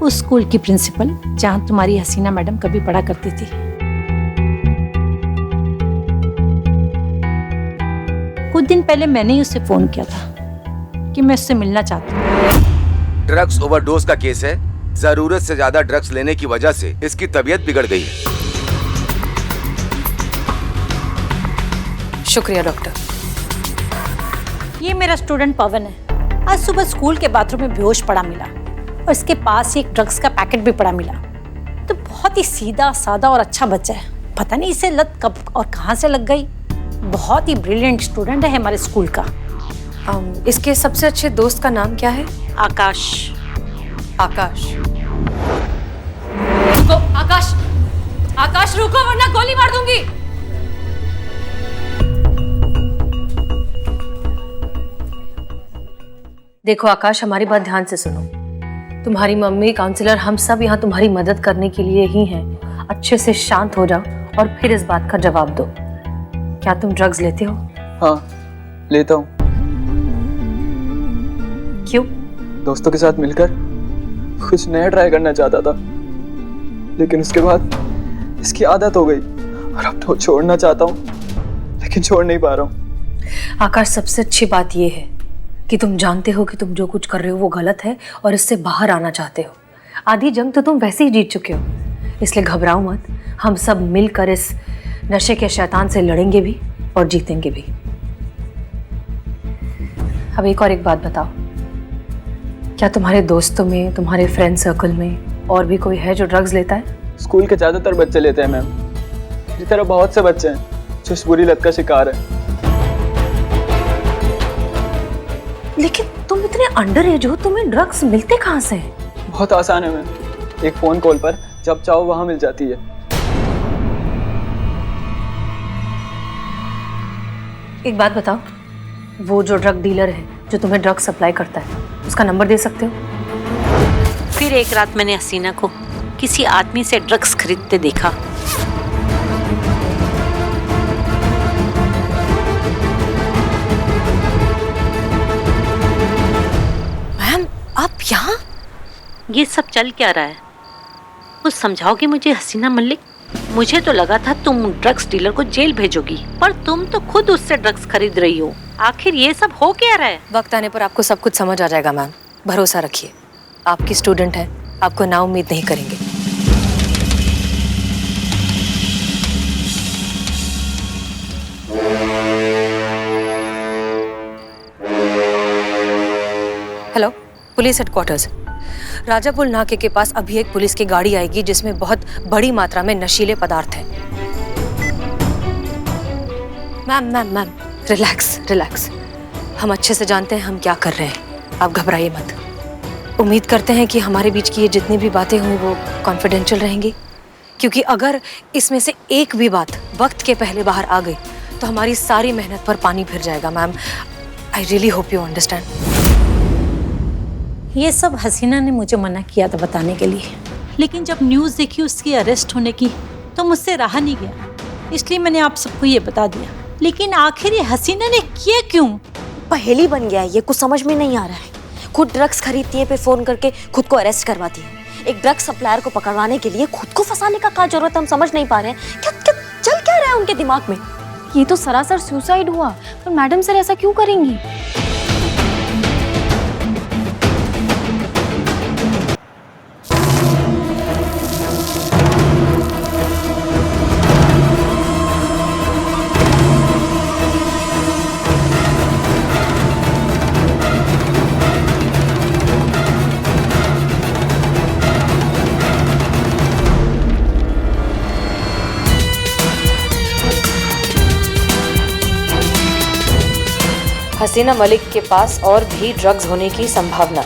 उस स्कूल की प्रिंसिपल जहाँ तुम्हारी हसीना मैडम कभी पढ़ा करती थी। कुछ दिन पहले मैंने ही उससे फोन किया था कि मैं उससे मिलना चाहती हूँ। ड्रग्स ओवरडोज का केस है। जरूरत से ज्यादा ड्रग्स लेने की वजह से इसकी तबीयत बिगड़ गई है। शुक्रिया डॉक्टर। ये मेरा स्टूडेंट पवन है। आज सुबह स्कूल के बाथरूम में बेहोश पड़ा मिला और इसके पास ही एक ड्रग्स का पैकेट भी पड़ा मिला। तो बहुत ही सीधा सादा और अच्छा बच्चा है, पता नहीं इसे लत कब और कहाँ से लग गई। बहुत ही ब्रिलियंट स्टूडेंट है हमारे स्कूल का। इसके सबसे अच्छे दोस्त का नाम क्या है? आकाश। आकाश। रुको आकाश, आकाश रुको वरना गोली मार दूंगी। देखो आकाश, हमारी बात ध्यान से सुनो। तुम्हारी मम्मी, काउंसलर, हम सब यहाँ तुम्हारी मदद करने के लिए ही हैं। अच्छे से शांत हो जाओ और फिर इस बात का जवाब दो। क्या तुम ड्रग्स लेते हो? हाँ लेता हूँ। क्यों? दोस्तों के साथ मिलकर कुछ नया ट्राई करना चाहता था, लेकिन उसके बाद इसकी आदत हो गई और अब तो छोड़ना चाहता हूँ लेकिन छोड़ नहीं पा रहा हूँ। आकाश, सबसे अच्छी बात यह है कि तुम जानते हो कि तुम जो कुछ कर रहे हो वो गलत है और इससे बाहर आना चाहते हो। आधी जंग तो तुम वैसे ही जीत चुके हो, इसलिए घबराओ मत। हम सब मिलकर इस नशे के शैतान से लड़ेंगे भी और जीतेंगे भी। अब एक बात बताओ, क्या तुम्हारे दोस्तों में, तुम्हारे फ्रेंड सर्कल में और भी कोई है जो ड्रग्स लेता है? स्कूल के ज्यादातर बच्चे लेते हैं मैम। मेरी तरह बहुत से बच्चे हैं जो इस बुरी लत का शिकार है। लेकिन तुम इतने अंडर एज हो, तुम्हें ड्रग्स मिलते कहाँ से? बहुत आसान है मैम, एक फोन कॉल पर जब चाहो वहां मिल जाती है। एक बात बताओ, वो जो ड्रग डीलर है जो तुम्हें ड्रग सप्लाई करता है, उसका नंबर दे सकते हो? फिर एक रात मैंने हसीना को किसी आदमी से ड्रग्स खरीदते देखा। आप यहाँ? ये सब चल क्या रहा है? कुछ समझाओगे मुझे हसीना मलिक? मुझे तो लगा था तुम ड्रग्स डीलर को जेल भेजोगी, पर तुम तो खुद उससे ड्रग्स खरीद रही हो। आखिर ये सब हो क्या रहा है? वक्त आने पर आपको सब कुछ समझ आ जाएगा मैम, भरोसा रखिए। आपकी स्टूडेंट है, आपको ना उम्मीद नहीं करेंगे। Hello, police headquarters. राजापुल नाके के पास अभी एक पुलिस की गाड़ी आएगी जिसमें बहुत बड़ी मात्रा में नशीले पदार्थ हैं। मैम रिलैक्स रिलैक्स, हम अच्छे से जानते हैं हम क्या कर रहे हैं, आप घबराइए मत। उम्मीद करते हैं कि हमारे बीच की ये जितनी भी बातें हुई वो कॉन्फिडेंशियल रहेंगी, क्योंकि अगर इसमें से एक भी बात वक्त के पहले बाहर आ गई तो हमारी सारी मेहनत पर पानी फिर जाएगा। Ma'am, I really hope you understand. ये सब हसीना ने मुझे मना किया था बताने के लिए, लेकिन जब न्यूज़ देखी उसकी अरेस्ट होने की तो मुझसे रहा नहीं गया, इसलिए मैंने आप सबको ये बता दिया। लेकिन आखिर ये हसीना ने किया क्यों? पहेली बन गया है ये, कुछ समझ में नहीं आ रहा है। खुद ड्रग्स खरीदती है, फिर फोन करके खुद को अरेस्ट करवाती है। एक ड्रग्स सप्लायर को पकड़वाने के लिए खुद को फंसाने का क्या जरूरत है, हम समझ नहीं पा रहे हैं। क्या चल क्या रहा है उनके दिमाग में? ये तो सरासर सुसाइड हुआ, पर मैडम सर ऐसा क्यों करेंगी? हसीना मलिक के पास और भी ड्रग्स होने की संभावना।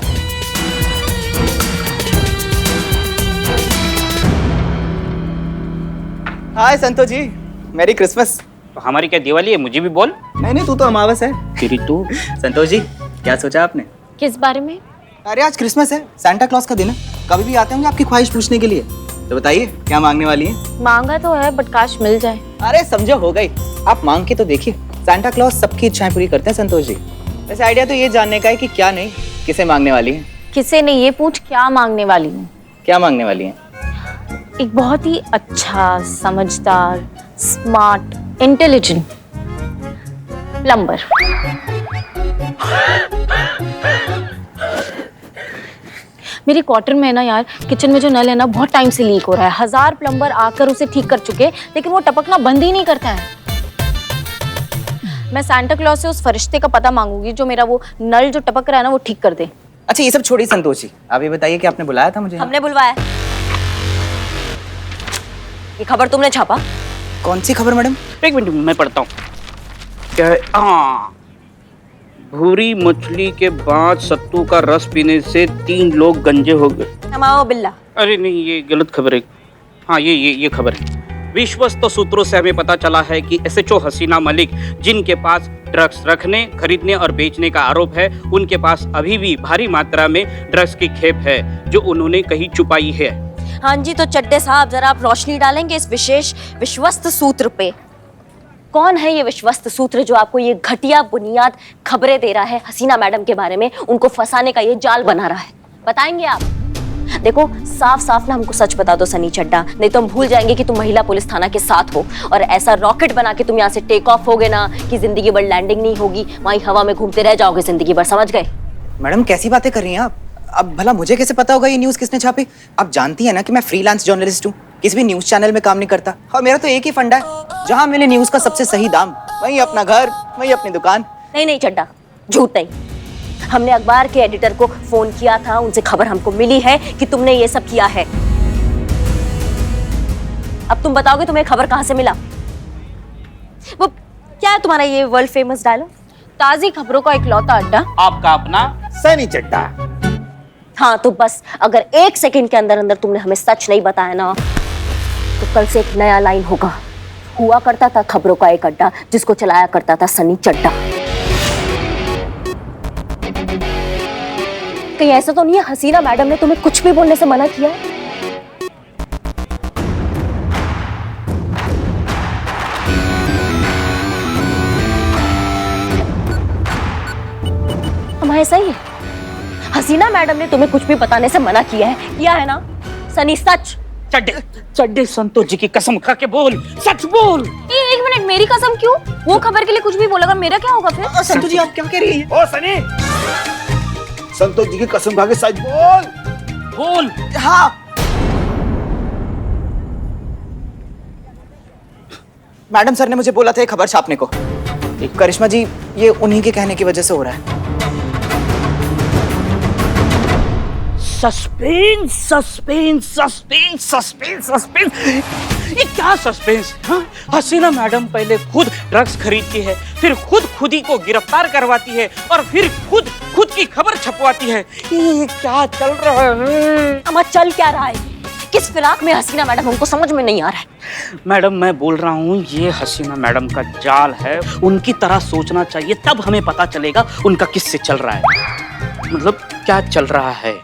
हाय संतोष जी, मैरी क्रिसमस। तो हमारी क्या दिवाली है, मुझे भी बोल। नहीं, तू तो अमावस है। तेरी तू। संतोष जी, क्या सोचा आपने? किस बारे में? अरे आज क्रिसमस है, सांता क्लॉज का दिन है। कभी भी आते होंगे आपकी ख्वाहिश पूछने के लिए। तो बताइए क्या मांगने वाली है? मांगा तो है, बट काश मिल जाए। अरे समझो, हो गई। आप मांग के तो देखिए, सांता क्लॉज सबकी इच्छाएं पूरी करते हैं संतोष जी। वैसे आइडिया तो ये जानने का है कि क्या नहीं, किसे मांगने वाली है। किसे नहीं, ये पूछ क्या मांगने वाली हूँ। क्या मांगने वाली है? एक बहुत ही अच्छा, समझदार, स्मार्ट, इंटेलिजेंट प्लम्बर। मेरे क्वार्टर में है ना यार, किचन में जो नल है ना बहुत टाइम से लीक हो रहा है। 1000 प्लम्बर आकर उसे ठीक कर चुके, लेकिन वो टपकना बंद ही नहीं करता है। मैं सांता क्लॉज से उस फरिश्ते का पता मांगूंगी जो मेरा वो नल जो टपक रहा है ना वो ठीक कर दे। अच्छा ये सब छोड़िए संतोष जी, आप ये बताइए कि आपने बुलाया था मुझे? हमने बुलवाया। ये खबर तुमने छापा? कौन सी खबर मैडम? एक मिनट मैं पढ़ता हूँ। क्या है? हाँ, भूरी मछली के बाद सत्तू का रस पीने से 3 लोग गंजे हो गए। नमाओ बिल्ला। अरे नहीं, ये गलत खबर है। हाँ ये खबर है। विश्वस्त सूत्रों से हमें पता चला है कि SHO हसीना मलिक, जिनके पास ड्रग्स रखने, खरीदने और बेचने का आरोप है, उनके पास अभी भी भारी मात्रा में ड्रग्स की खेप है जो उन्होंने कहीं छुपाई है। हाँ जी, तो चड्डे साहब जरा आप रोशनी डालेंगे इस विशेष विश्वस्त सूत्र पे। कौन है ये विश्वस्त सूत्र जो आपको ये घटिया बुनियाद खबरें दे रहा है हसीना मैडम के बारे में, उनको फंसाने का ये जाल बना रहा है? बताएंगे आप? देखो साफ साफ ना हमको सच बता दो सनी चड्डा, नहीं तो हम भूल जाएंगे कि तुम महिला पुलिस थाना के साथ हो और ऐसा रॉकेट बना के तुम यहाँ से टेक ऑफ होगे ना कि जिंदगी भर लैंडिंग नहीं होगी, वहीं हवा में घूमते रह जाओगे जिंदगी भर। समझ गए? मैडम कैसी बातें कर रही हैं आप? अब भला मुझे कैसे पता होगा ये न्यूज़ किसने छापी? आप जानती हैं ना कि मैं फ्रीलांस जर्नलिस्ट हूँ, किसी भी न्यूज़ चैनल में काम नहीं करता। और मेरा तो एक ही फंडा है, जहाँ मिले न्यूज़ का सबसे सही दाम, वहीं अपना घर, वहीं अपनी दुकान। नहीं चड्डा, झूठ नहीं। हमने अखबार के एडिटर को फोन किया था, उनसे खबर हमको मिली है कि तुमने ये सब किया है। अब तुम बताओगे तुम्हें खबर कहाँ से मिला? वो क्या है तुम्हारा ये वर्ल्ड फेमस डायलॉग? ताजी खबरों का इकलौता अड्डा आपका अपना सनी चड्डा। हाँ तो बस अगर 1 सेकंड के अंदर अंदर तुमने हमें सच नहीं बताया ना तो कल से एक नया लाइन होगा। हुआ करता था खबरों का एक अड्डा जिसको चलाया करता था सनी चड्डा। कहीं ऐसा तो नहीं है हसीना मैडम ने तुम्हें कुछ भी बोलने से मना किया? हमारे सही है, हसीना मैडम ने तुम्हें कुछ भी बताने से मना किया है ना सनी? सच? चड्डे संतोष जी की कसम खा के बोल, सच बोल। एक मिनट, मेरी कसम क्यों? वो खबर के लिए कुछ भी बोलेगा, मेरा क्या होगा फिर? संतोष जी आप क्या कह रही हैं? ओ सनी, संतोष जी की कसम खा के सच बोल। हाँ मैडम सर ने मुझे बोला था ये खबर छापने को। करिश्मा जी ये उन्हीं के कहने की वजह से हो रहा है। Suspense suspense suspense suspense suspense, ये क्या सस्पेंस? हाँ? हसीना मैडम पहले खुद ड्रग्स खरीदती है, फिर खुद ही को गिरफ्तार करवाती है और फिर खुद की खबर छपवाती है। ये क्या चल रहा है? अम्मा चल क्या रहा है? किस फिराक में हसीना मैडम, हमको समझ में नहीं आ रहा है। मैडम मैं बोल रहा हूँ ये हसीना मैडम का जाल है, उनकी तरह सोचना चाहिए, तब हमें पता चलेगा उनका किससे चल रहा है, मतलब क्या चल रहा है।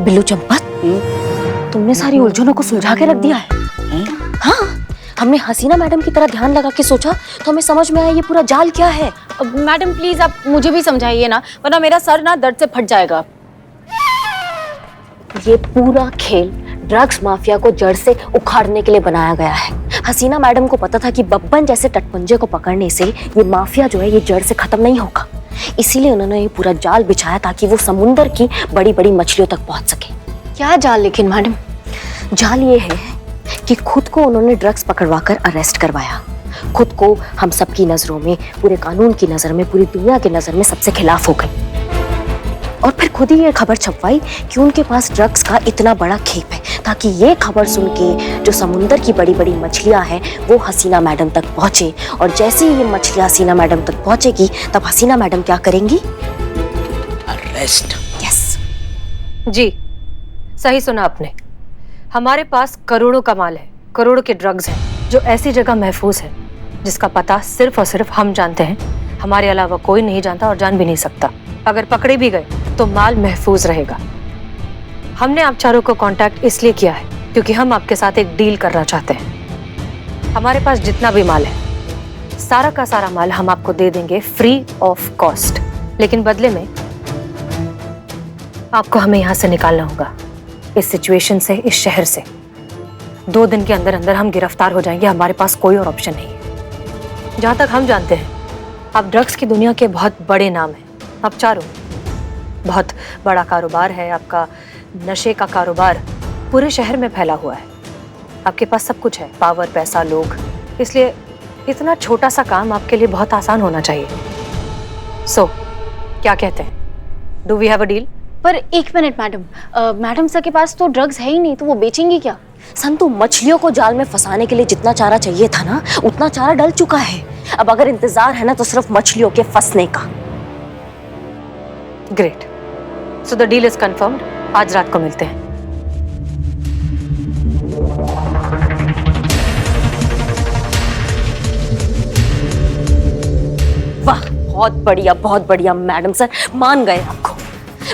बिल्लू चंपत, तुमने सारी उलझनों को सुलझा के रख दिया है। हाँ, हमने हसीना मैडम की तरह ध्यान लगा के सोचा तो हमें समझ में आया ये पूरा जाल क्या है। मैडम प्लीज आप मुझे भी समझाइए ना, वरना मेरा सर ना दर्द से फट जाएगा। ये पूरा खेल ड्रग्स माफिया को जड़ से उखाड़ने के लिए बनाया गया है। हसीना मैडम को पता था कि बब्बन जैसे टटपुंजे को पकड़ने से ये माफिया जो है ये जड़ से खत्म नहीं होगा, इसीलिए उन्होंने ये पूरा जाल बिछाया ताकि वो समुंदर की बड़ी बड़ी मछलियों तक पहुंच सके। क्या जाल? लेकिन मैडम जाल ये है कि खुद को उन्होंने ड्रग्स पकड़वाकर अरेस्ट करवाया, खुद को हम सबकी नजरों में, पूरे कानून की नजर में, पूरी दुनिया की नजर में सबसे खिलाफ हो गई, और फिर खुद ही ये खबर छपवाई कि उनके पास ड्रग्स का इतना बड़ा खेप है, ताकि ये खबर सुन के जो समुंदर की बड़ी बड़ी मछलियां हैं वो हसीना मैडम तक पहुंचे, और जैसे ही ये मछलियां हसीना मैडम तक पहुंचेगी तब हसीना मैडम क्या करेंगी? अरेस्ट। यस जी, सही सुना आपने। हमारे पास करोड़ों का माल है, करोड़ों के ड्रग्स हैं जो ऐसी जगह महफूज है जिसका पता सिर्फ और सिर्फ हम जानते हैं, हमारे अलावा कोई नहीं जानता और जान भी नहीं सकता। अगर पकड़े भी गए तो माल महफूज रहेगा। हमने आप चारों को कांटेक्ट इसलिए किया है क्योंकि हम आपके साथ एक डील करना चाहते हैं। हमारे पास जितना भी माल है सारा का सारा माल हम आपको दे देंगे फ्री ऑफ कॉस्ट, लेकिन बदले में आपको हमें यहाँ से निकालना होगा, इस सिचुएशन से, इस शहर से। 2 दिन के अंदर अंदर हम गिरफ्तार हो जाएंगे, हमारे पास कोई और ऑप्शन नहीं है। जहाँ तक हम जानते हैं आप ड्रग्स की दुनिया के बहुत बड़े नाम हैं, आप चारों, बहुत बड़ा कारोबार है आपका, नशे का कारोबार पूरे शहर में फैला हुआ है, आपके पास सब कुछ है, पावर, पैसा, लोग, इसलिए इतना छोटा सा काम आपके लिए बहुत आसान होना चाहिए। सो क्या कहते हैं, do we have a deal? पर एक मिनट मैडम, मैडम सर के पास तो ड्रग्स है ही नहीं, तो वो बेचेंगी क्या? संतु, मछलियों को जाल में फंसाने के लिए जितना चारा चाहिए था ना उतना चारा डल चुका है, अब अगर इंतजार है ना तो सिर्फ मछलियों के फंसने का। Great, so the deal is confirmed, आज रात को मिलते हैं। वाह, बहुत बढ़िया मैडम सर, मान गए आपको।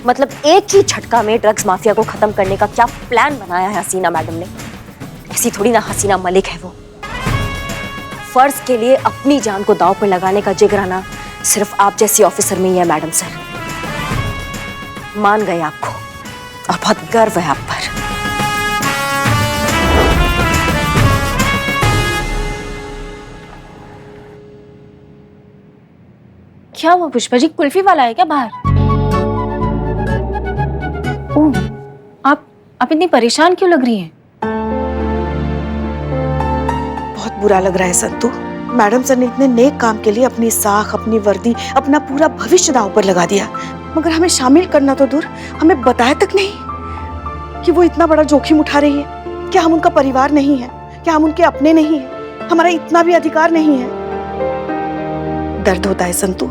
मतलब एक ही झटका में ड्रग्स माफिया को खत्म करने का क्या प्लान बनाया है हसीना मैडम ने। ऐसी थोड़ी ना हसीना मलिक है वो, फर्ज के लिए अपनी जान को दांव पर लगाने का जिगराना सिर्फ आप जैसी ऑफिसर में ही है मैडम सर। मान गए आपको और बहुत गर्व है आप पर। क्या हुआ पुष्पा जी, कुल्फी वाला है क्या बाहर? ओह, आप इतनी परेशान क्यों लग रही हैं? बहुत बुरा लग रहा है संतू। मैडम सर ने इतने नेक काम के लिए अपनी साख, अपनी वर्दी, अपना पूरा भविष्य दांव पर लगा दिया, मगर हमें शामिल करना तो दूर, हमें बताया तक नहीं कि वो इतना बड़ा जोखिम उठा रही है। क्या हम उनका परिवार नहीं है? क्या हम उनके अपने नहीं है? हमारा इतना भी अधिकार नहीं है? दर्द होता है संतू,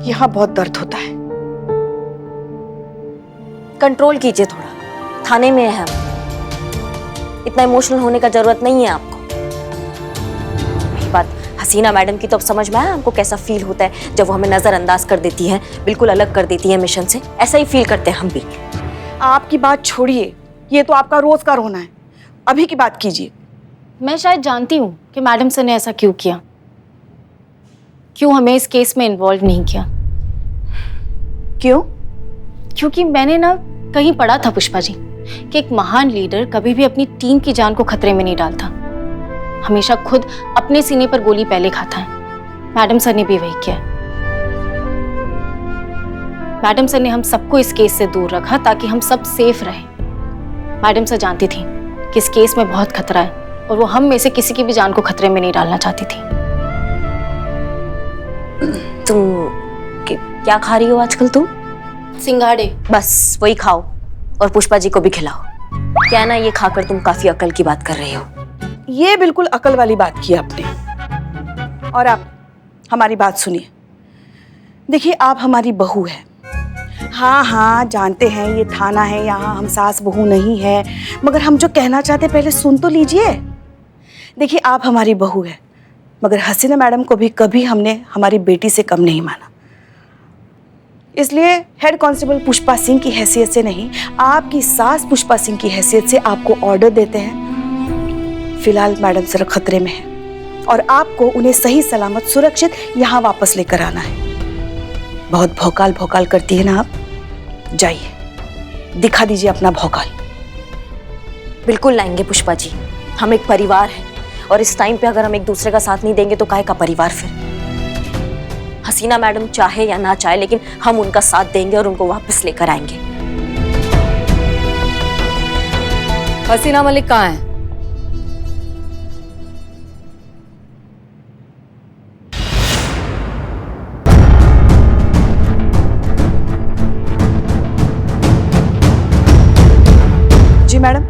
यहाँ बहुत दर्द होता है। कंट्रोल कीजिए थोड़ा, थाने में है हम, इतना इमोशनल होने का जरूरत नहीं है आपको। वही बात हसीना मैडम की तो अब समझ में आया हमको कैसा फील होता है जब वो हमें नजरअंदाज कर देती है, बिल्कुल अलग कर देती है मिशन से। ऐसा ही फील करते हैं हम भी। आपकी बात छोड़िए, ये तो आपका रोज का रोना है, अभी की बात कीजिए। मैं शायद जानती हूँ कि मैडम सर ने ऐसा क्यों किया, क्यों हमें इस केस में इन्वॉल्व नहीं किया। क्यों? क्योंकि मैंने ना कहीं पढ़ा था पुष्पा जी कि एक महान लीडर कभी भी अपनी टीम की जान को खतरे में नहीं डालता, हमेशा खुद अपने सीने पर गोली पहले खाता है। मैडम सर ने भी वही किया। मैडम सर ने हम सबको इस केस से दूर रखा ताकि हम सब सेफ रहें। मैडम सर जानती थी कि इस केस में बहुत खतरा है और वो हम में से किसी की भी जान को खतरे में नहीं डालना चाहती थी। तुम क्या खा रही हो आजकल तुम? सिंघाड़े। बस वही खाओ और पुष्पा जी को भी खिलाओ। क्या ना, ये खाकर तुम काफी अकल की बात कर रही हो। ये बिल्कुल अकल वाली बात की आपने। और आप हमारी बात सुनिए। देखिए, आप हमारी बहू है। हाँ हाँ, जानते हैं ये थाना है, यहाँ हम सास बहू नहीं है, मगर हम जो कहना चाहते पहले सुन तो लीजिए। देखिए, आप हमारी बहू है, मगर हसीना मैडम को भी कभी हमने हमारी बेटी से कम नहीं माना। इसलिए हेड कांस्टेबल पुष्पा सिंह की हैसियत से नहीं, आपकी सास पुष्पा सिंह की हैसियत से आपको ऑर्डर देते हैं। फिलहाल मैडम सर खतरे में है और आपको उन्हें सही सलामत सुरक्षित यहाँ वापस लेकर आना है। बहुत भौकाल भौकाल करती है ना आप, जाइए दिखा दीजिए अपना भौकाल। बिल्कुल लाएंगे पुष्पा जी, हम एक परिवार हैं और इस टाइम पे अगर हम एक दूसरे का साथ नहीं देंगे तो काहे का परिवार फिर। हसीना मैडम चाहे या ना चाहे, लेकिन हम उनका साथ देंगे और उनको वापस लेकर आएंगे। हसीना मलिक कहाँ है? जी मैडम।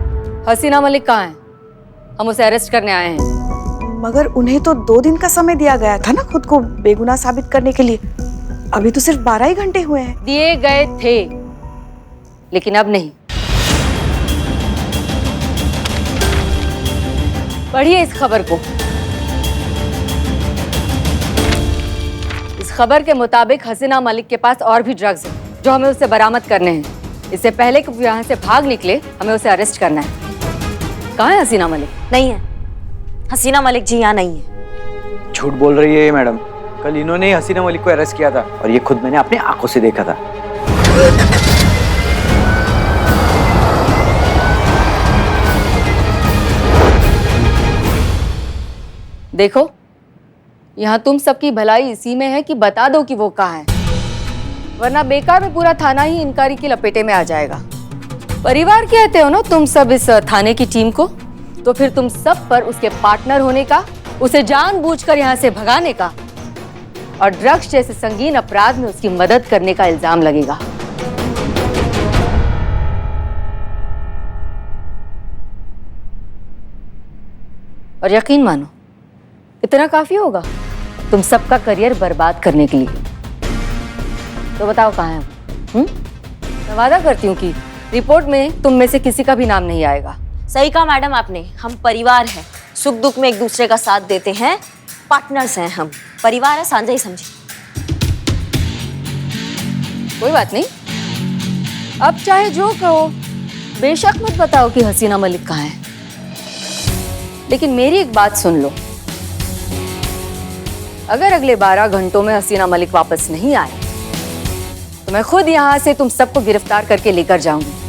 हसीना मलिक कहाँ है? हम उसे अरेस्ट करने आए हैं। मगर उन्हें तो 2 दिन का समय दिया गया था ना खुद को बेगुनाह साबित करने के लिए। अभी तो सिर्फ 12 ही घंटे हुए हैं। दिए गए थे, लेकिन अब नहीं। पढ़िए इस खबर को। इस खबर के मुताबिक हसीना मलिक के पास और भी ड्रग्स हैं जो हमें उससे बरामद करने हैं। इससे पहले कि वो यहाँ से भाग निकले, हमें उसे अरेस्ट करना है। कहाँ है हसीना मलिक? नहीं है, हसीना मलिक जी यहाँ नहीं है। झूठ बोल रही है ये मैडम। कल इन्होंने ही हसीना मलिक को अरेस्ट किया था और ये खुद मैंने अपनी आंखों से देखा था। देखो, यहाँ तुम सबकी भलाई इसी में है कि बता दो कि वो कहाँ है, वरना बेकार में पूरा थाना ही इंक्वायरी की लपेटे में आ जाएगा। परिवार कहते हो ना तुम सब इस थाने की टीम को, तो फिर तुम सब पर उसके पार्टनर होने का, उसे जानबूझकर यहाँ से भगाने का और ड्रग्स जैसे संगीन अपराध में उसकी मदद करने का इल्जाम लगेगा। और यकीन मानो, इतना काफी होगा तुम सबका करियर बर्बाद करने के लिए। तो बताओ कहाँ है? मैं वादा करती हूँ कि रिपोर्ट में तुम में से किसी का भी नाम नहीं आएगा। सही कहा मैडम आपने, हम परिवार हैं, सुख दुख में एक दूसरे का साथ देते हैं, पार्टनर्स हैं हम। परिवार है, साझा ही समझे। कोई बात नहीं, अब चाहे जो कहो, बेशक मत बताओ कि हसीना मलिक कहाँ है, लेकिन मेरी एक बात सुन लो। अगर अगले 12 घंटों में हसीना मलिक वापस नहीं आए तो मैं खुद यहाँ से तुम सबको गिरफ्तार करके लेकर जाऊंगी।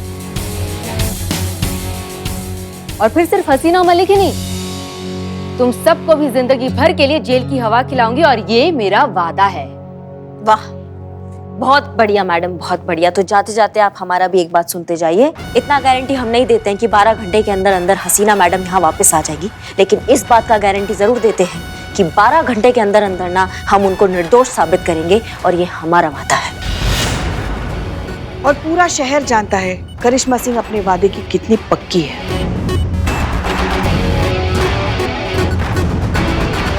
और फिर सिर्फ हसीना मलिक ही नहीं, तुम सबको भी जिंदगी भर के लिए जेल की हवा खिलाऊंगी और ये मेरा वादा है। वाह, बहुत बढ़िया मैडम, बहुत बढ़िया। तो जाते जाते आप हमारा भी एक बात सुनते जाइए। इतना गारंटी हम नहीं देते हैं कि 12 घंटे के अंदर अंदर हसीना मैडम यहाँ वापस आ जाएगी, लेकिन इस बात का गारंटी जरूर देते हैं कि 12 घंटे के अंदर अंदर ना हम उनको निर्दोष साबित करेंगे, और ये हमारा वादा है। और पूरा शहर जानता है करिश्मा सिंह अपने वादे की कितनी पक्की है।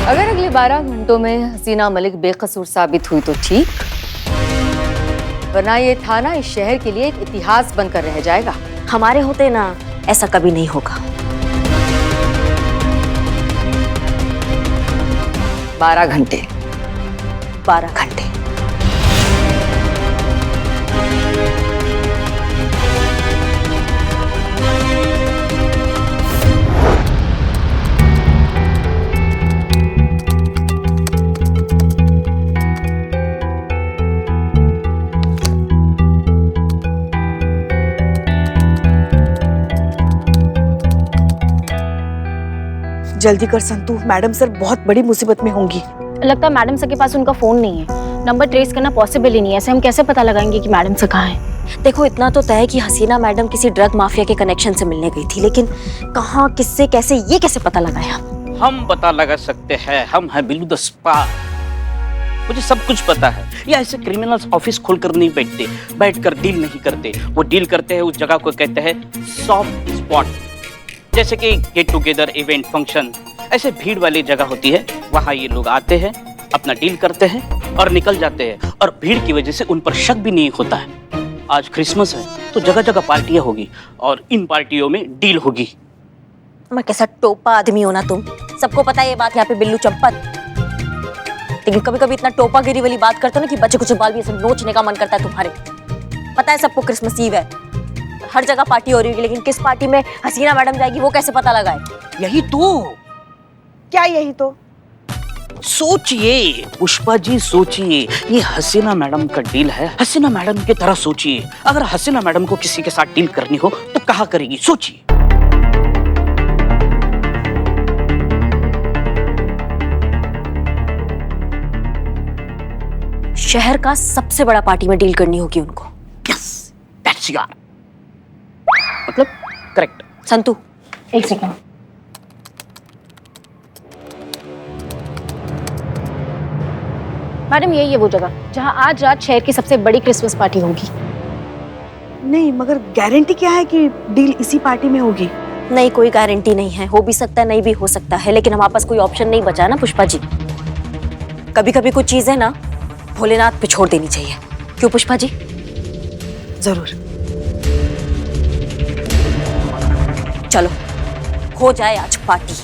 अगर अगले 12 घंटों में हसीना मलिक बेकसूर साबित हुई तो ठीक, वरना ये थाना इस शहर के लिए एक इतिहास बनकर रह जाएगा। हमारे होते ना ऐसा कभी नहीं होगा। 12 घंटे। 12 घंटे। जल्दी कर संतू, मैडम सर बहुत बड़ी मुसीबत में होंगी। लगता है मैडम सर के पास उनका फोन नहीं है। नंबर ट्रेस करना पॉसिबल ही नहीं है। ऐसे हम कैसे पता लगाएंगे कि मैडम सर कहाँ है? देखो, इतना तो तय है कि हसीना मैडम किसी ड्रग माफिया के कनेक्शन से मिलने गई थी, लेकिन कहाँ, किससे, कैसे, ये कैसे पता लगाया? हम पता लगा सकते हैं। हम हैं बिल्लू द स्पाई। मुझे सब कुछ पता है। ये ऐसे क्रिमिनल्स ऑफिस खोलकर नहीं बैठते, बैठकर डील नहीं करते। वो डील करते हैं उस जगह को कहते हैं सॉफ्ट स्पॉट। जैसे कि गेट टुगेदर, इवेंट, फंक्शन, ऐसे भीड़ वाली जगह होती है, वहाँ ये लोग आते हैं, अपना डील करते हैं और निकल जाते हैं। और भीड़ की वजह से उन पर शक भी नहीं होता है। आज क्रिसमस है तो जगह जगह पार्टियां होगी और इन पार्टियों में डील होगी। मैं कैसा टोपा आदमी हो ना तुम, सबको पता है ये बात यहाँ पे बिल्लू चंपत। लेकिन कभी कभी इतना टोपागिरी वाली बात करते हो ना कि बच्चे कुछ बाल भी ऐसे नोचने का मन करता है तुम्हारे। पता है सबको क्रिसमस ईव है, हर जगह पार्टी हो रही होगी, लेकिन किस पार्टी में हसीना मैडम जाएगी वो कैसे पता लगाए? यही तो। क्या यही तो? सोचिए पुष्पा जी, सोचिए, ये हसीना मैडम का डील है। हसीना मैडम की तरह सोचिए, अगर हसीना मैडम को किसी के साथ डील करनी हो तो कहाँ करेगी? सोचिए। शहर का सबसे बड़ा पार्टी में डील करनी होगी उनको। यस, दैट्स योर, मतलब करेक्ट। संतू एक सेकंड। मैडम यही है वो जगह जहां आज रात शहर की सबसे बड़ी क्रिसमस पार्टी होगी। नहीं, मगर गारंटी क्या है कि डील इसी पार्टी में होगी? नहीं, कोई गारंटी नहीं है। हो भी सकता है, नहीं भी हो सकता है, लेकिन हमारे पास कोई ऑप्शन नहीं बचा ना पुष्पा जी। कभी कभी कुछ चीजें ना भोलेनाथ पे छोड़ देनी चाहिए। क्यों पुष्पा जी? जरूर। चलो हो जाए आज पार्टी।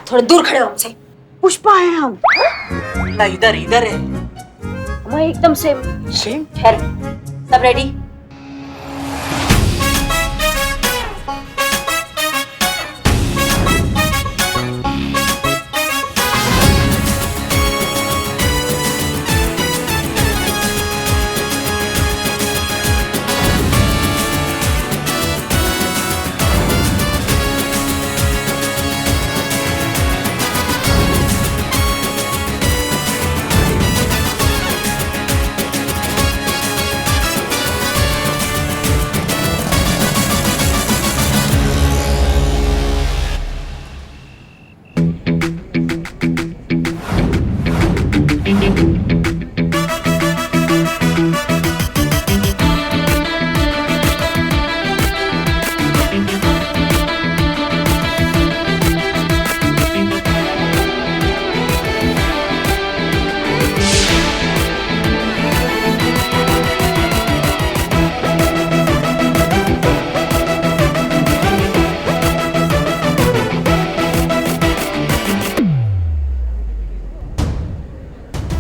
थोड़े दूर खड़े हो हमसे। पुष्पा है हम। इधर इधर है। मैं एकदम सेम। खैर, सब रेडी?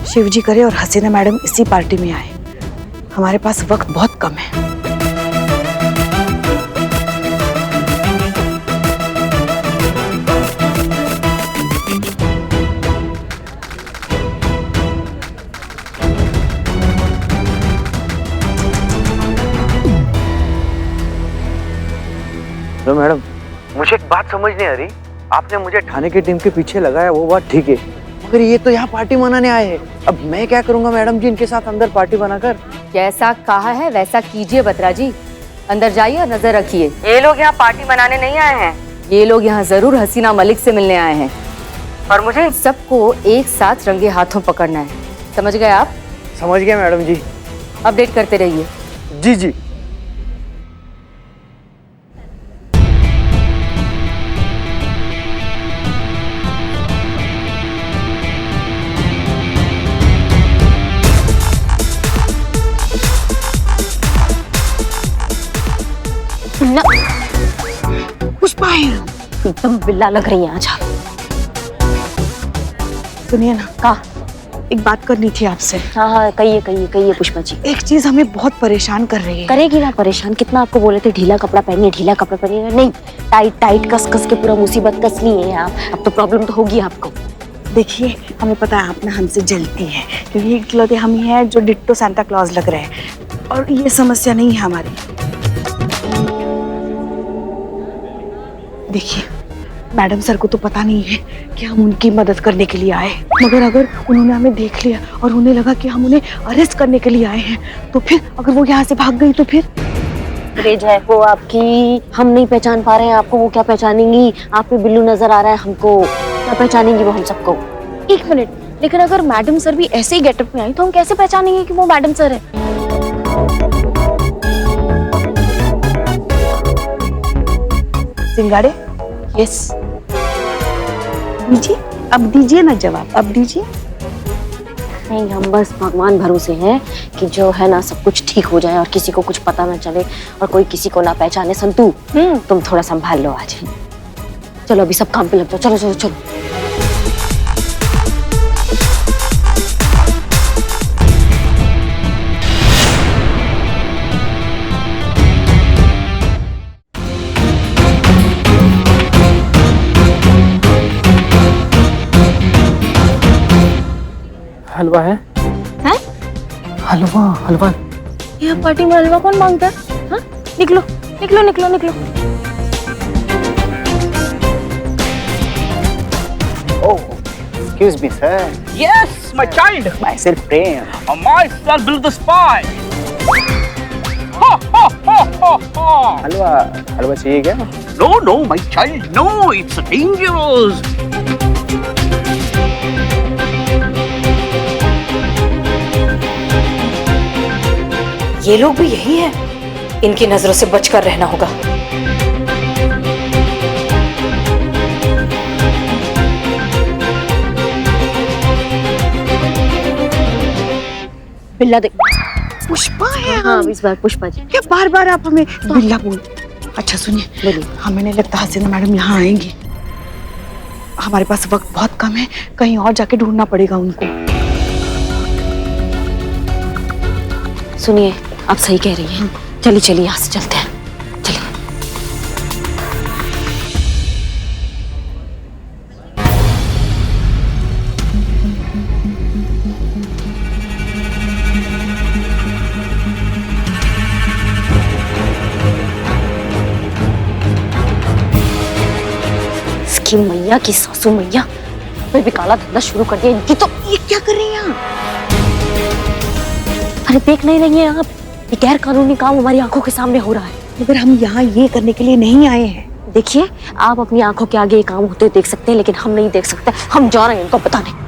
शिव जी करे और हसीना मैडम इसी पार्टी में आए। हमारे पास वक्त बहुत कम है। तो मैडम, मुझे एक बात समझ नहीं आ रही। आपने मुझे थाने की टीम के पीछे लगाया, वो बात ठीक है, मगर ये तो यहाँ पार्टी मनाने आए हैं। अब मैं क्या करूंगा मैडम जी इनके साथ अंदर पार्टी बनाकर? जैसा कहा है वैसा कीजिए बत्रा जी। अंदर जाइए और नजर रखिए। ये लोग यहाँ पार्टी मनाने नहीं आए हैं। ये लोग यहाँ जरूर हसीना मलिक से मिलने आए हैं और मुझे सबको एक साथ रंगे हाथों पकड़ना है। समझ गए आप? समझ गया मैडम जी। अपडेट करते रहिए। जी जी। पुष्पा है। एकदम बिल्ला लग रही है आज। सुनिए ना, कहा एक बात करनी थी आपसे। हाँ हाँ, कहिए पुष्पा जी। एक चीज हमें बहुत परेशान कर रही है। करेगी ना परेशान, कितना आपको बोले थे ढीला कपड़ा पहनिए, ढीला कपड़ा पहनिए, नहीं, टाइट टाइट कस कस के पूरा मुसीबत कस ली है आप। अब तो प्रॉब्लम तो होगी आपको। देखिए, हमें पता है आप ना हमसे जलती है, क्योंकि इकलौते हम ही हैं जो डिट्टो सांता क्लॉज लग रहे हैं। और ये समस्या नहीं है हमारी। देखिए, मैडम सर को तो पता नहीं है कि हम उनकी मदद करने के लिए आए, मगर अगर उन्होंने हमें देख लिया और उन्हें लगा कि हम उन्हें अरेस्ट करने के लिए आए हैं, तो फिर अगर वो यहाँ से भाग गई तो फिर रेज है वो आपकी, हम नहीं पहचान पा रहे हैं आपको, वो क्या पहचानेंगी? आप पे बिल्लू नजर आ रहा है हमको, क्या पहचानेंगी वो हम सबको? एक मिनट, लेकिन अगर मैडम सर भी ऐसे ही गेटअप में आई तो हम कैसे पहचानेंगे कि वो मैडम सर है? सिंगाड़े, यस, दीजिए, अब दीजिए ना जवाब, अब दीजिए। नहीं, हम बस भगवान भरोसे हैं कि जो है ना सब कुछ ठीक हो जाए और किसी को कुछ पता ना चले और कोई किसी को ना पहचाने। संतू, तुम थोड़ा संभाल लो आज। चलो अभी सब काम पे लग जाओ, चलो चलो चलो। हलवा है? हैं? हलवा हलवा। ये पार्टी में हलवा कौन मांगता है? हाँ? निकलो निकलो निकलो निकलो। Oh, excuse me, sir. Yes, my child. Myself Prem. Myself Bill the spy. Ha ha ha ha ha. हलवा चाहिए क्या? No, no, my child, no, it's dangerous. ये लोग भी यही है, इनकी नजरों से बचकर रहना होगा। बिल्ला देख। पुष्पा है। हाँ, इस बार पुष्पा जी। क्या बार बार आप हमें बिल्ला बोल? अच्छा सुनिए, बोलिए। हमें नहीं लगता हसीना मैडम यहाँ आएंगी। हमारे पास वक्त बहुत कम है, कहीं और जाके ढूंढना पड़ेगा उनको। सुनिए, आप सही कह रही हैं। चलिए चलिए यहाँ से चलते हैं, चलिए। इसकी मैया की सासू मैया मैं भी काला धंधा शुरू कर दिया इनकी। तो ये क्या कर रही हैं? अरे देख नहीं रही हैं आप, ये गैर कानूनी काम हमारी आंखों के सामने हो रहा है। मगर हम यहाँ ये करने के लिए नहीं आए हैं। देखिए, आप अपनी आंखों के आगे ये काम होते देख सकते हैं, लेकिन हम नहीं देख सकते। हम जा रहे हैं इनको बताने।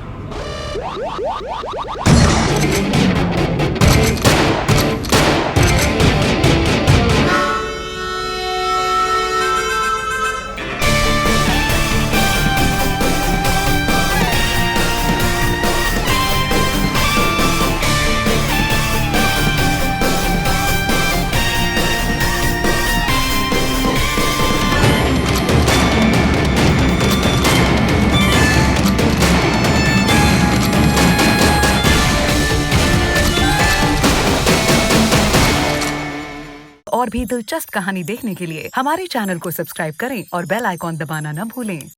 और भी दिलचस्प कहानी देखने के लिए हमारे चैनल को सब्सक्राइब करें और बेल आइकॉन दबाना न भूलें।